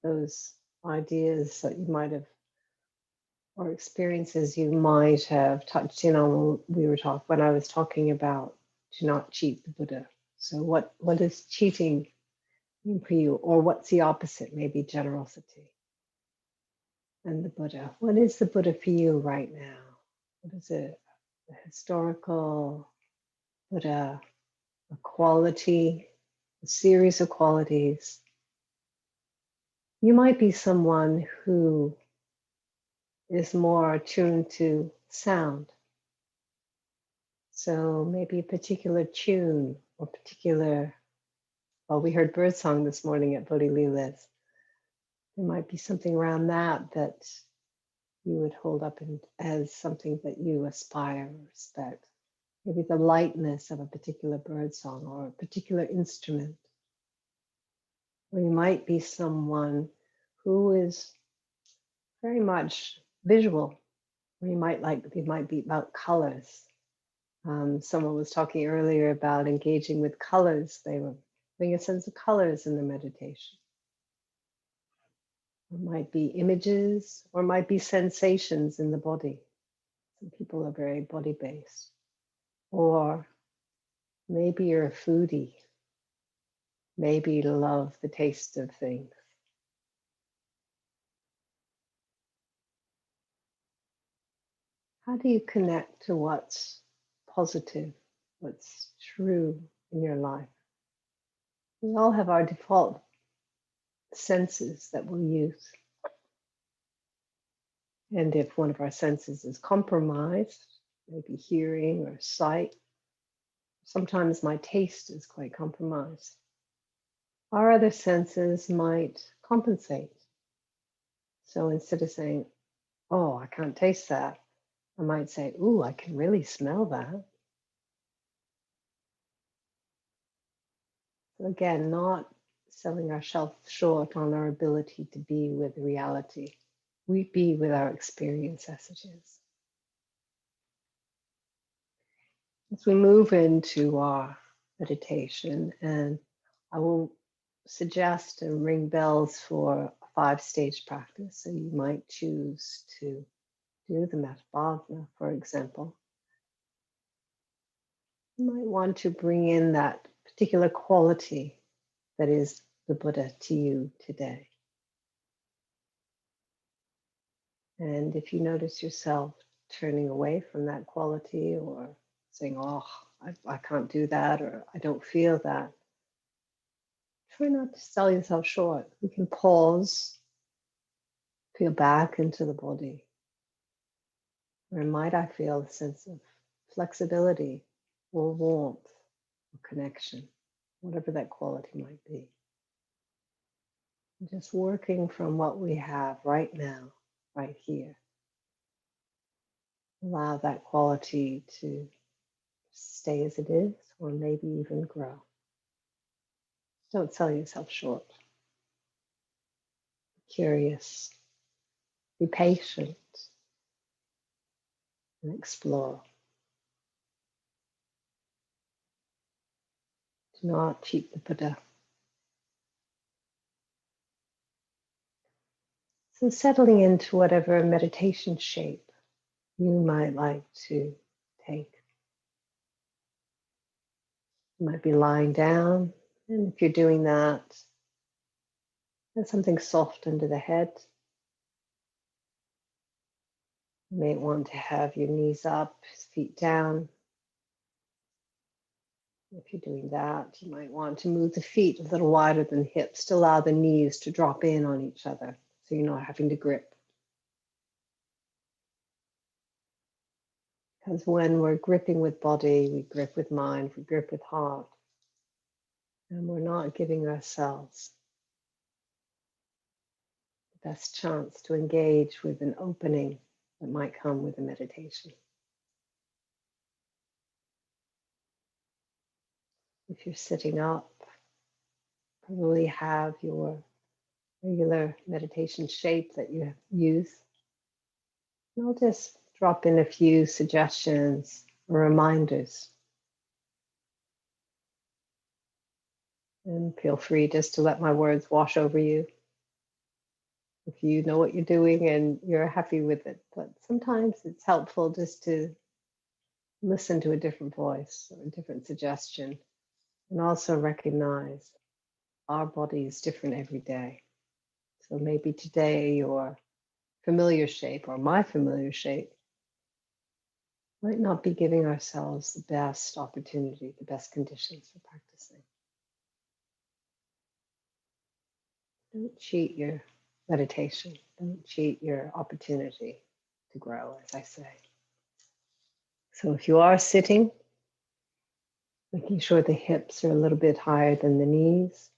those ideas that you might have, or experiences you might have touched in on when I was talking about to not cheat the Buddha. So what is cheating mean for you? Or what's the opposite? Maybe generosity. And the Buddha. What is the Buddha for you right now? What is it? A historical Buddha, a quality, a series of qualities. You might be someone who is more attuned to sound. So maybe a particular tune or particular, well, we heard birdsong this morning at Bodhi Lila's. There might be something around that you would hold up as something that you aspire or respect. Maybe the lightness of a particular birdsong or a particular instrument. Or you might be someone who is very much visual. Or you might be about colors. Someone was talking earlier about engaging with colors. They were having a sense of colors in their meditation. It might be images, or it might be sensations in the body. Some people are very body-based. Or maybe you're a foodie. Maybe you love the taste of things. How do you connect to what's positive, what's true in your life? We all have our default senses that we'll use. And if one of our senses is compromised, maybe hearing or sight, sometimes my taste is quite compromised. Our other senses might compensate. So instead of saying, oh, I can't taste that, I might say, ooh, I can really smell that. So again, not selling ourselves short on our ability to be with reality. we be with our experience as it is. As we move into our meditation, and I will suggest and ring bells for a 5-stage practice. So you might choose to do the Metta Bhavana, for example. You might want to bring in that particular quality that is the Buddha to you today. And if you notice yourself turning away from that quality or saying, oh, I can't do that, or I don't feel that, try not to sell yourself short. You can pause, feel back into the body. Where might I feel a sense of flexibility or warmth or connection, whatever that quality might be. Just working from what we have right now, right here. Allow that quality to stay as it is, or maybe even grow. Don't sell yourself short. Be curious. Be patient. And explore. Do not cheat the Buddha. So settling into whatever meditation shape you might like to take. You might be lying down, and if you're doing that, there's something soft under the head. You may want to have your knees up, feet down. If you're doing that, you might want to move the feet a little wider than the hips to allow the knees to drop in on each other so you're not having to grip. Because when we're gripping with body, we grip with mind, we grip with heart, and we're not giving ourselves the best chance to engage with an opening that might come with a meditation. If you're sitting up, probably have your regular meditation shape that you use. And I'll just drop in a few suggestions or reminders. And feel free just to let my words wash over you if you know what you're doing and you're happy with it. But sometimes it's helpful just to listen to a different voice or a different suggestion, and also recognize our body is different every day. So maybe today your familiar shape or my familiar shape might not be giving ourselves the best opportunity, the best conditions for practicing. Don't cheat your meditation. Don't cheat your opportunity to grow, as I say. So if you are sitting, making sure the hips are a little bit higher than the knees,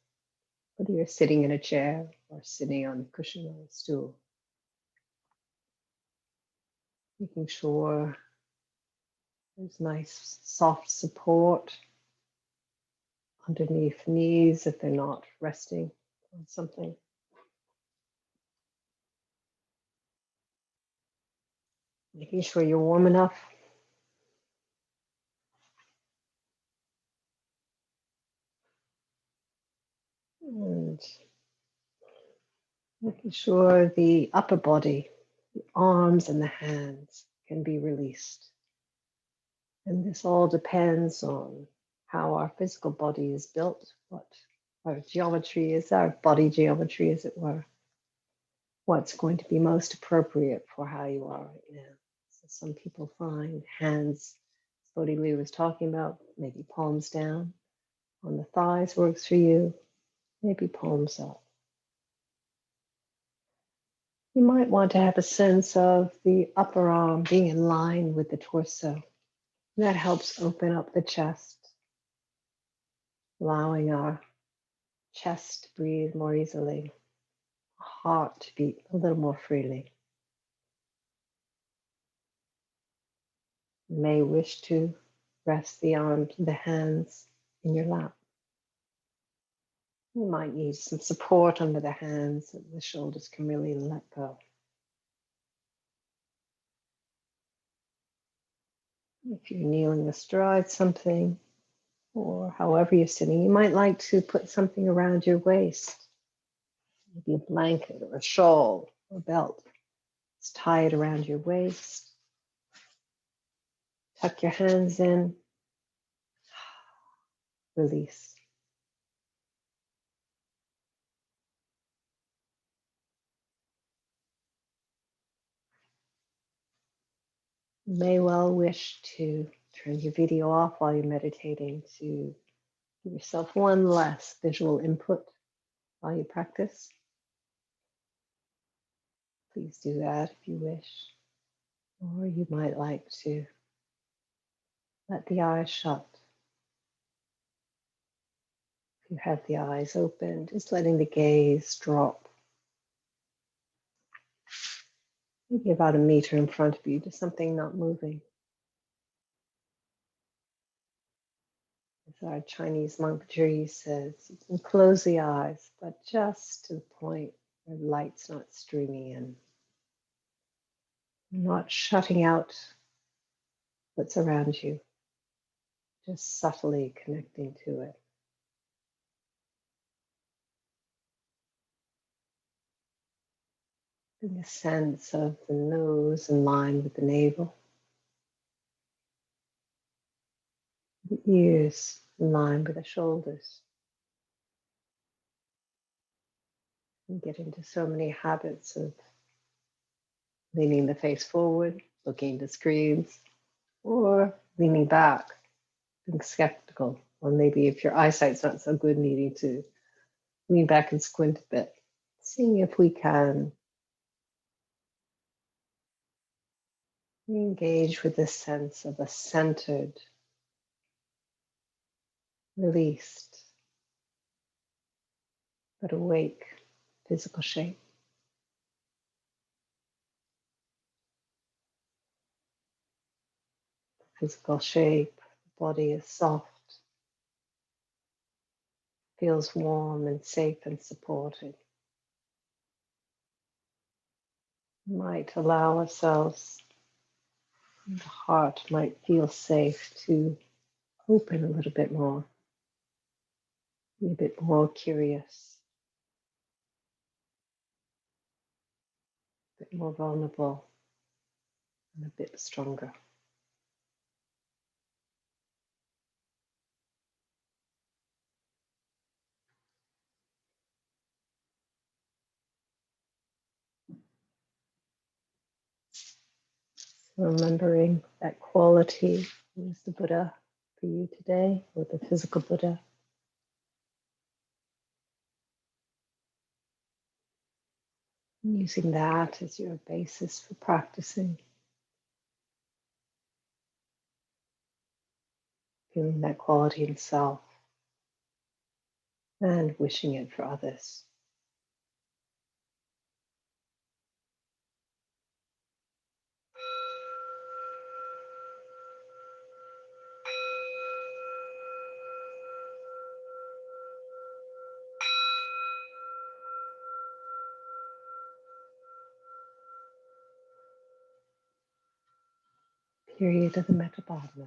whether you're sitting in a chair or sitting on a cushion or a stool. Making sure there's nice soft support underneath knees if they're not resting on something. Making sure you're warm enough. And making sure the upper body, the arms and the hands can be released. And this all depends on how our physical body is built, what our geometry is, our body geometry, as it were. What's going to be most appropriate for how you are right now. So some people find hands, as Bodhi Lee was talking about, maybe palms down on the thighs works for you, maybe palms up. You might want to have a sense of the upper arm being in line with the torso. That helps open up the chest, allowing our chest to breathe more easily, heart to beat a little more freely. You may wish to rest the arms, the hands in your lap. You might need some support under the hands so the shoulders can really let go. If you're kneeling astride something, or however you're sitting, you might like to put something around your waist, maybe a blanket or a shawl or a belt. Just tie it around your waist. Tuck your hands in. Release. You may well wish to turn your video off while you're meditating to give yourself one less visual input while you practice. Please do that if you wish. Or you might like to let the eyes shut. If you have the eyes open, just letting the gaze drop. Maybe about a meter in front of you to something not moving. As our Chinese monk Zhi says, you can close the eyes, but just to the point where light's not streaming in. Not shutting out what's around you, just subtly connecting to it. Getting a sense of the nose in line with the navel, the ears in line with the shoulders. We get into so many habits of leaning the face forward, looking into screens, or leaning back, being skeptical, or maybe if your eyesight's not so good, needing to lean back and squint a bit. Seeing if we can engage with this sense of a centered, released, but awake physical shape. Physical shape, the body is soft, feels warm and safe and supported. Might allow ourselves, the heart might feel safe to open a little bit more, be a bit more curious, a bit more vulnerable, and a bit stronger. Remembering that quality is the Buddha for you today, or the physical Buddha. Using that as your basis for practicing. Feeling that quality in self and wishing it for others. Period of the Metabodhana.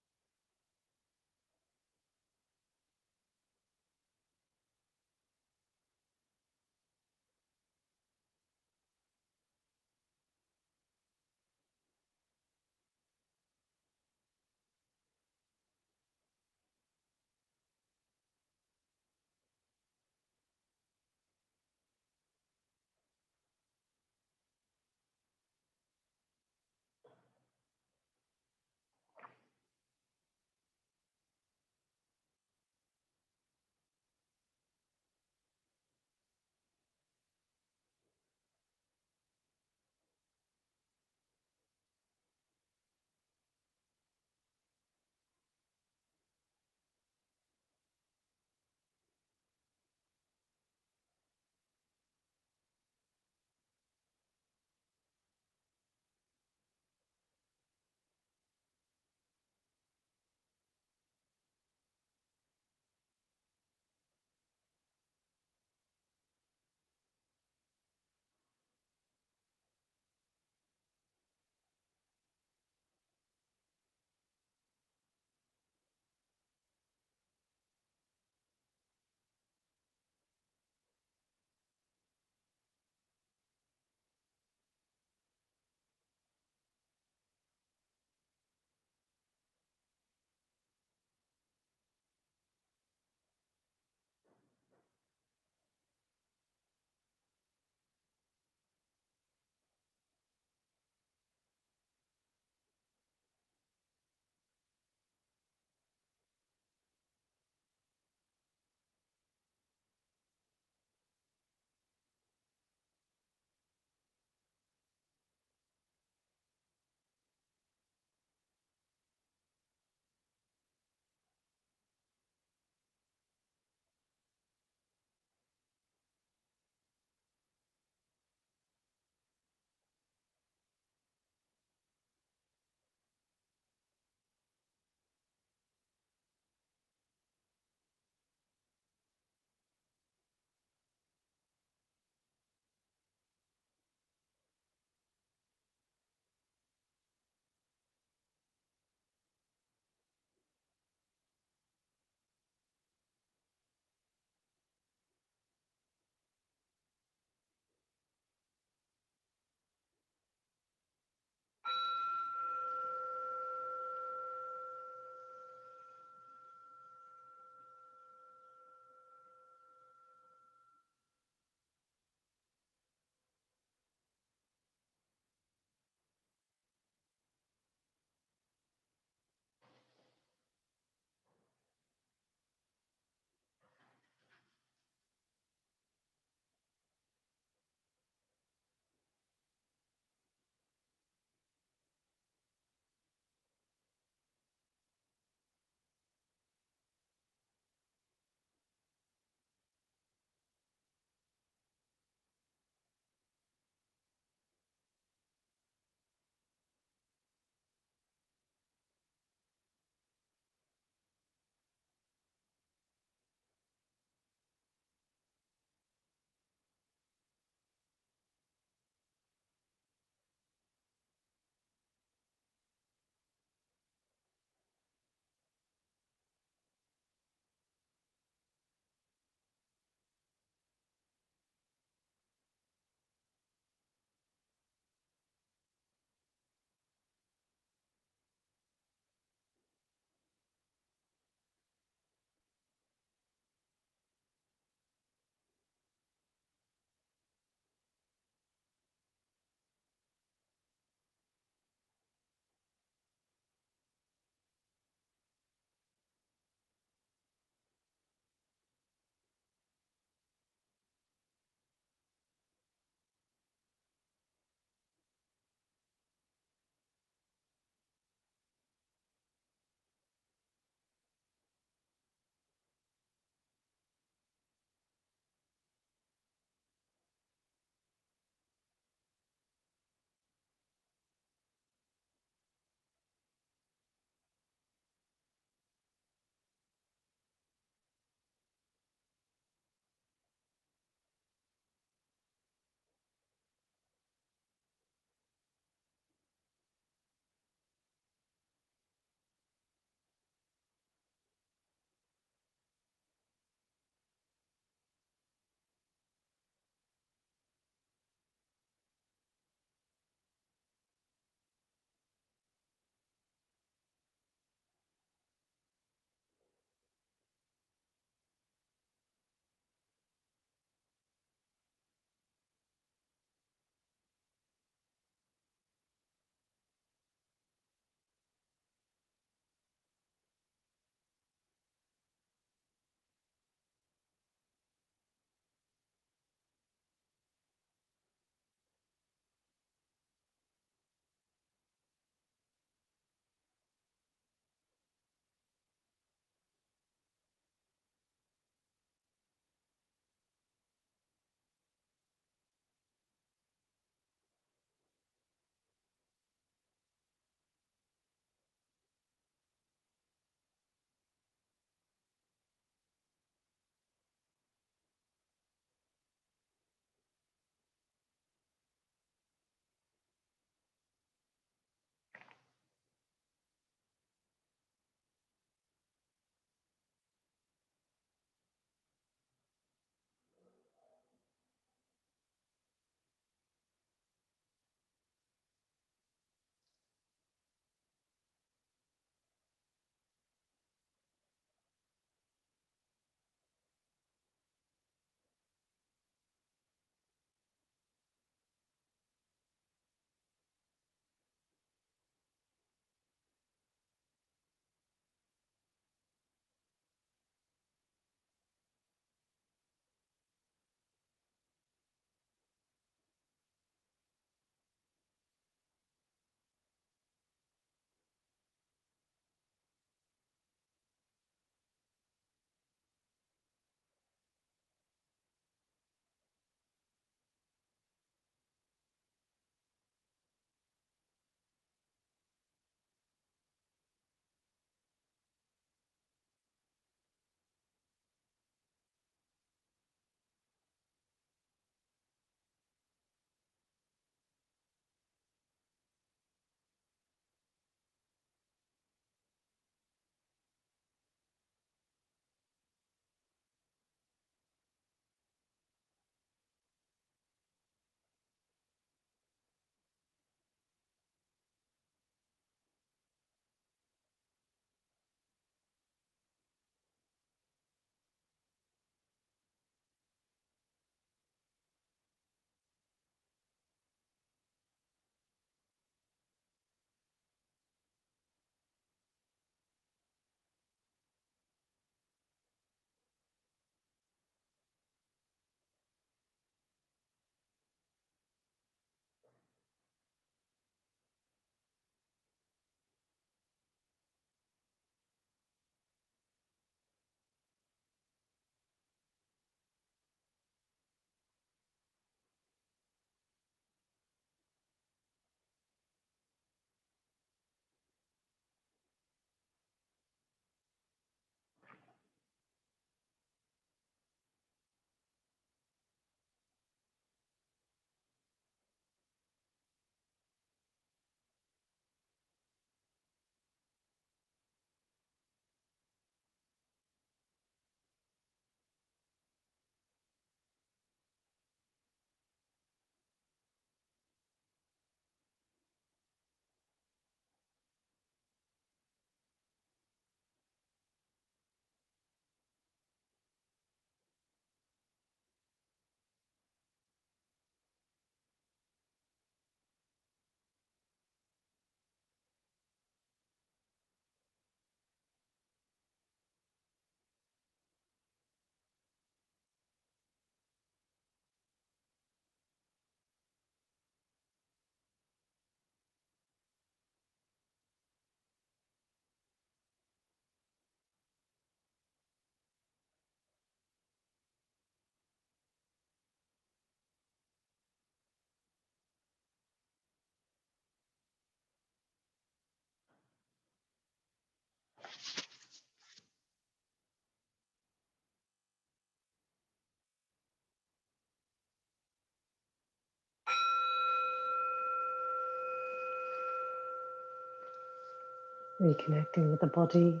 Reconnecting with the body,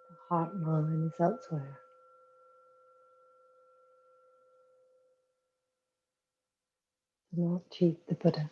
the heart mind is elsewhere. Do not cheat the Buddha.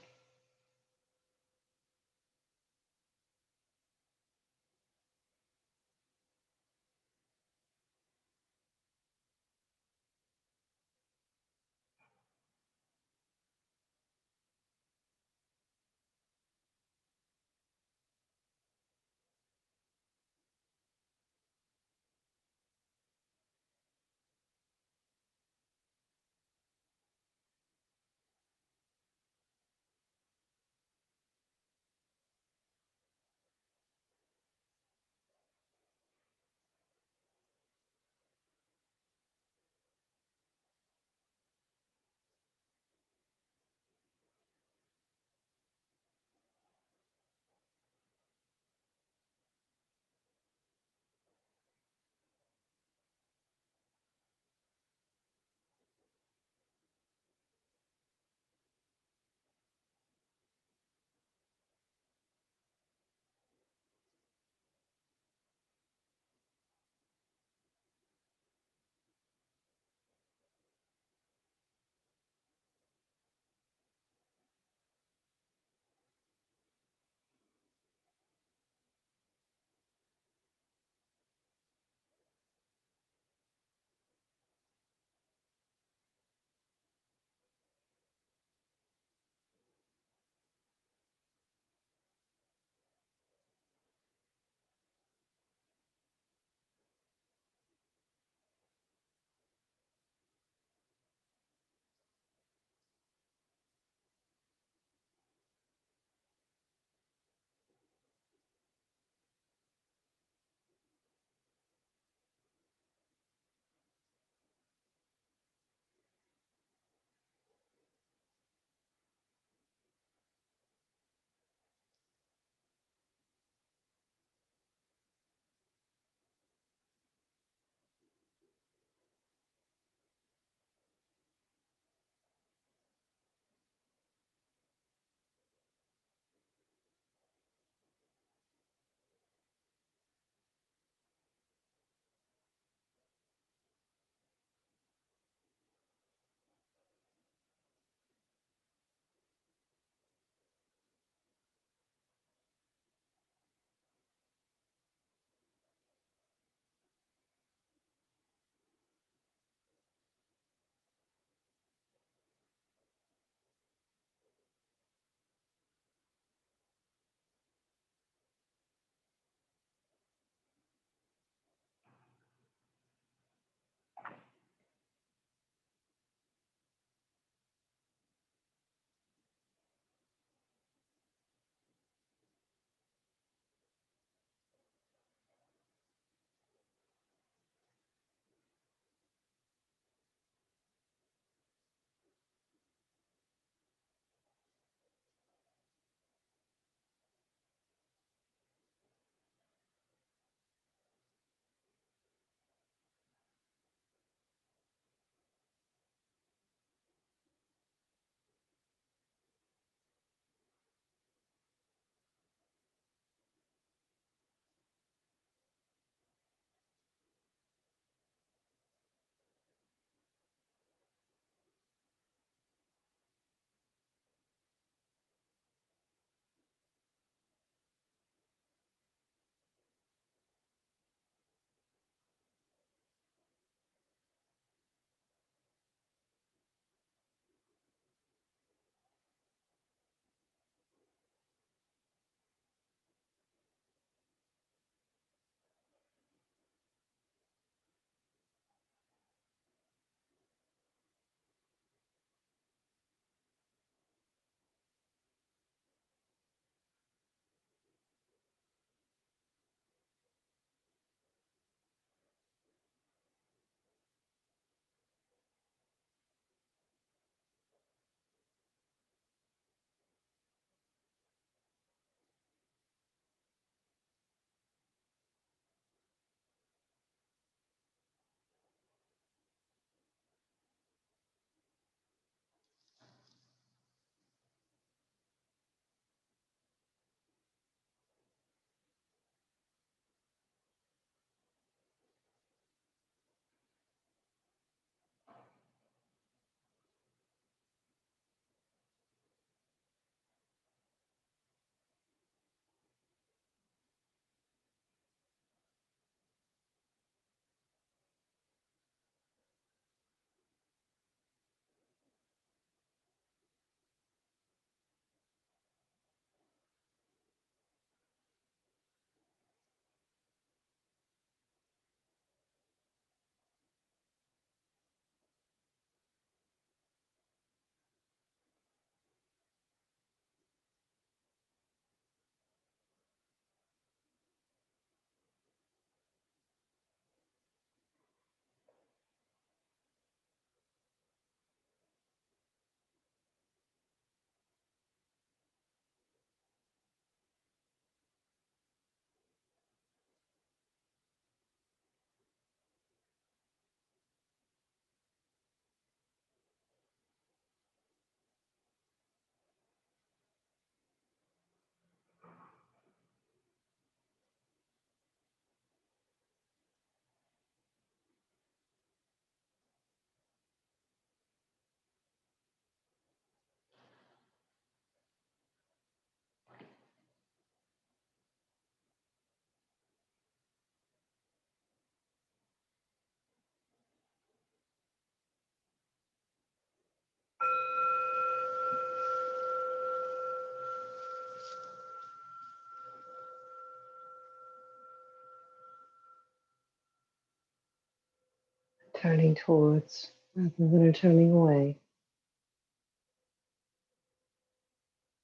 turning towards rather than turning away.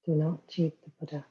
Do not cheat the Buddha.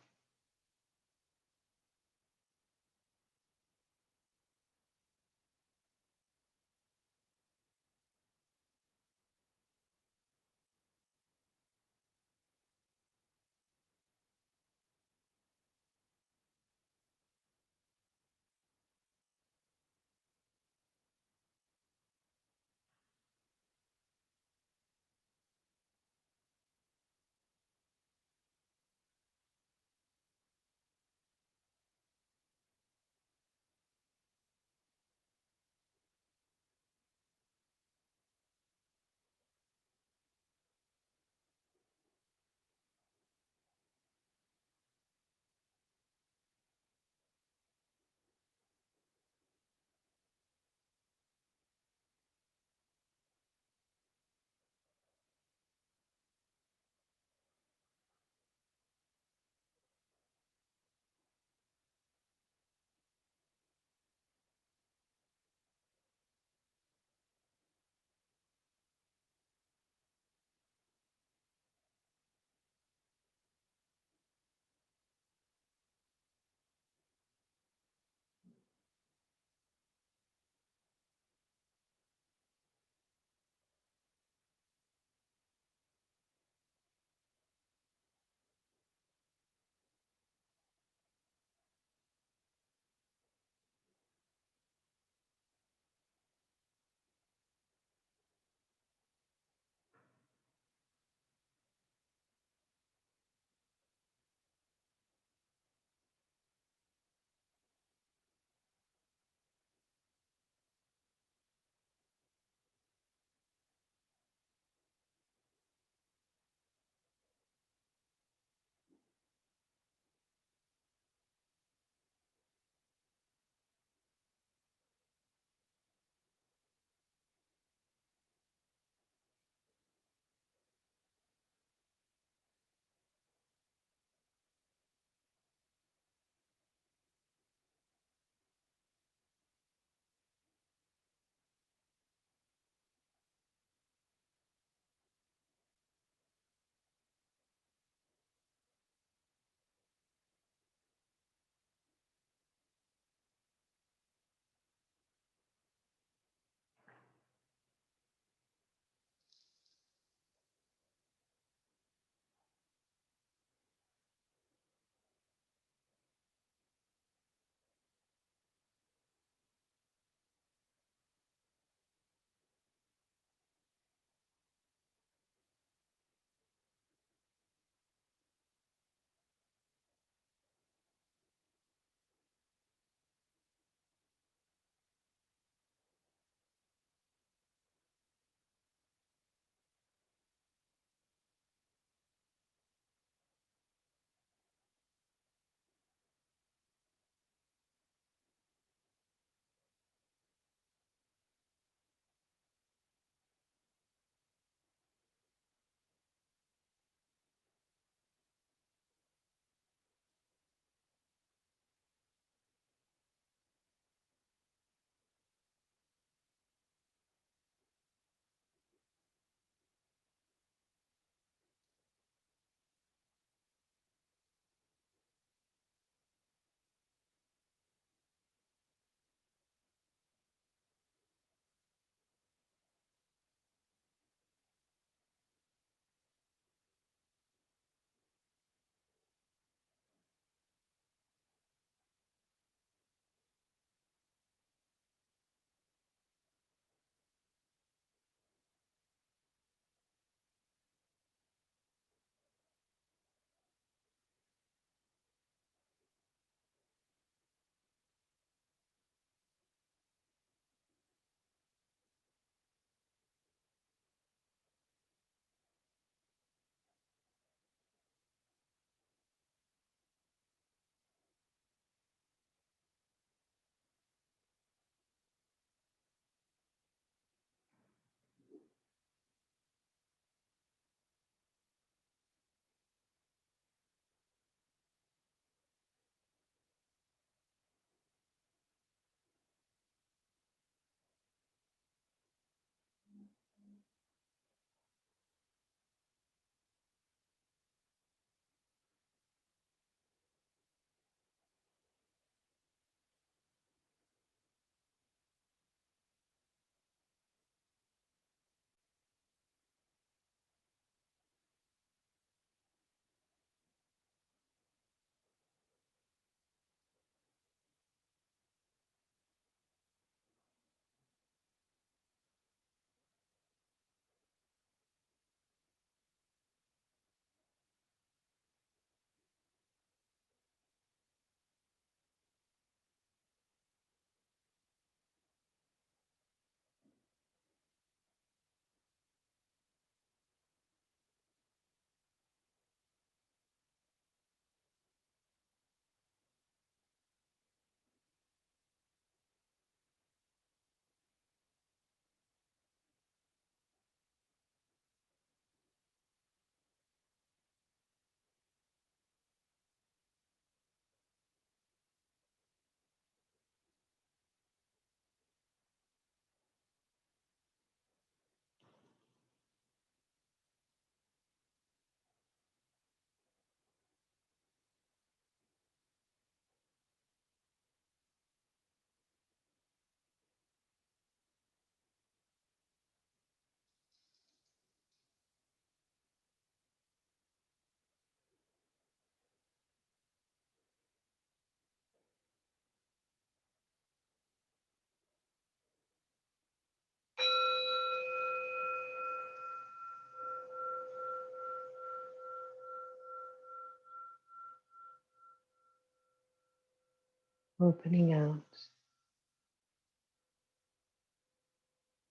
opening out,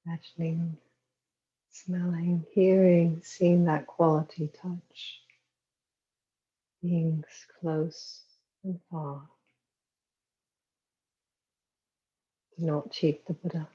imagining, smelling, hearing, seeing that quality touch, beings close and far. Do not cheat the Buddha.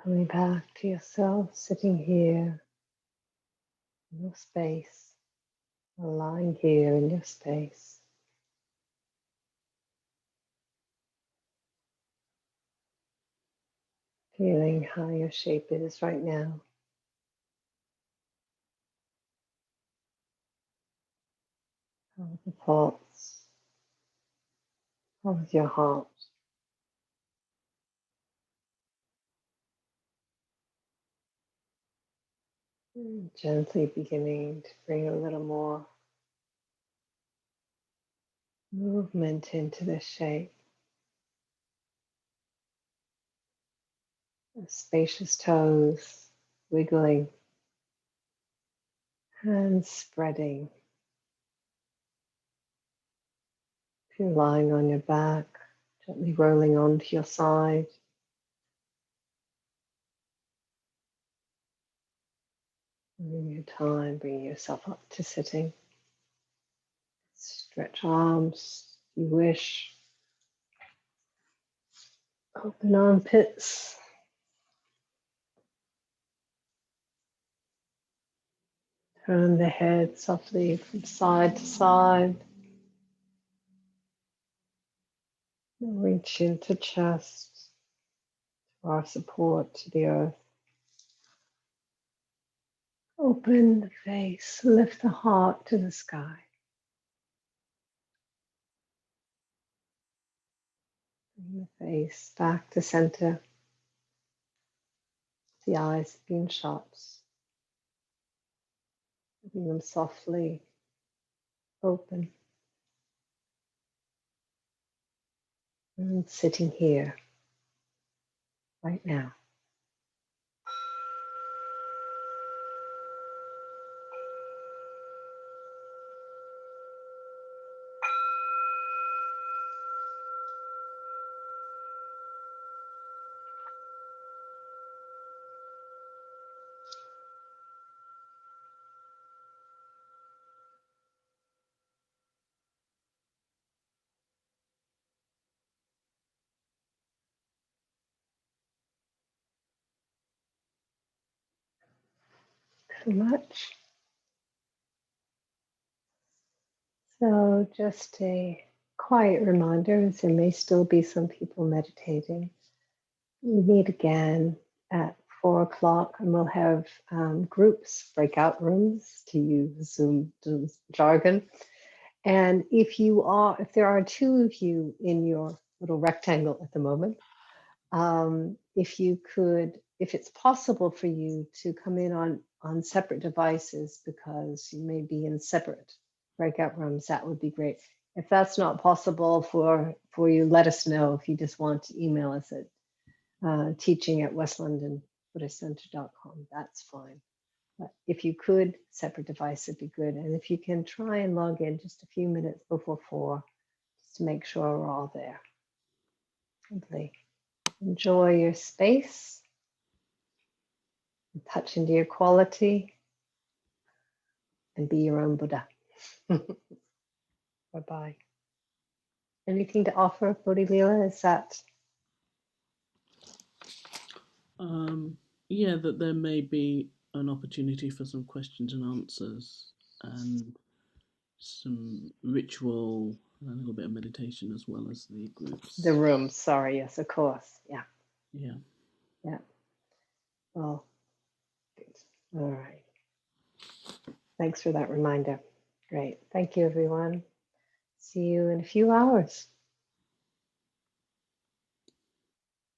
Coming back to yourself, sitting here in your space, or lying here in your space. Feeling how your shape is right now. How are the thoughts? How is your heart? And gently beginning to bring a little more movement into the shape. The spacious toes wiggling, hands spreading. If you're lying on your back, gently rolling onto your side. In your time, bring yourself up to sitting. Stretch arms if you wish. Open armpits. Turn the head softly from side to side. Reach into chest for our support to the earth. Open the face, lift the heart to the sky. Bring the face back to center. The eyes have been shut. Letting them softly open. And sitting here right now. So much. So just a quiet reminder, as there may still be some people meditating. We meet again at 4 o'clock and we'll have groups, breakout rooms, to use Zoom jargon. And if there are two of you in your little rectangle at the moment, if it's possible for you to come in on separate devices because you may be in separate breakout rooms, that would be great. If that's not possible for you, let us know. If you just want to email us at teaching@westlondonbuddhistcenter.com, that's fine. But if you could, separate device would be good. And if you can try and log in just a few minutes before 4, just to make sure we're all there. Lovely. Enjoy your space. Touch into your quality. And be your own Buddha. Bye-bye. Anything to offer, Bodhi Leela? Is that? Yeah, that there may be an opportunity for some questions and answers and some ritual and a little bit of meditation as well as the groups. The room, sorry, yes, of course. Yeah. Yeah. Yeah. Well, good. All right. Thanks for that reminder. Great. Thank you, everyone. See you in a few hours.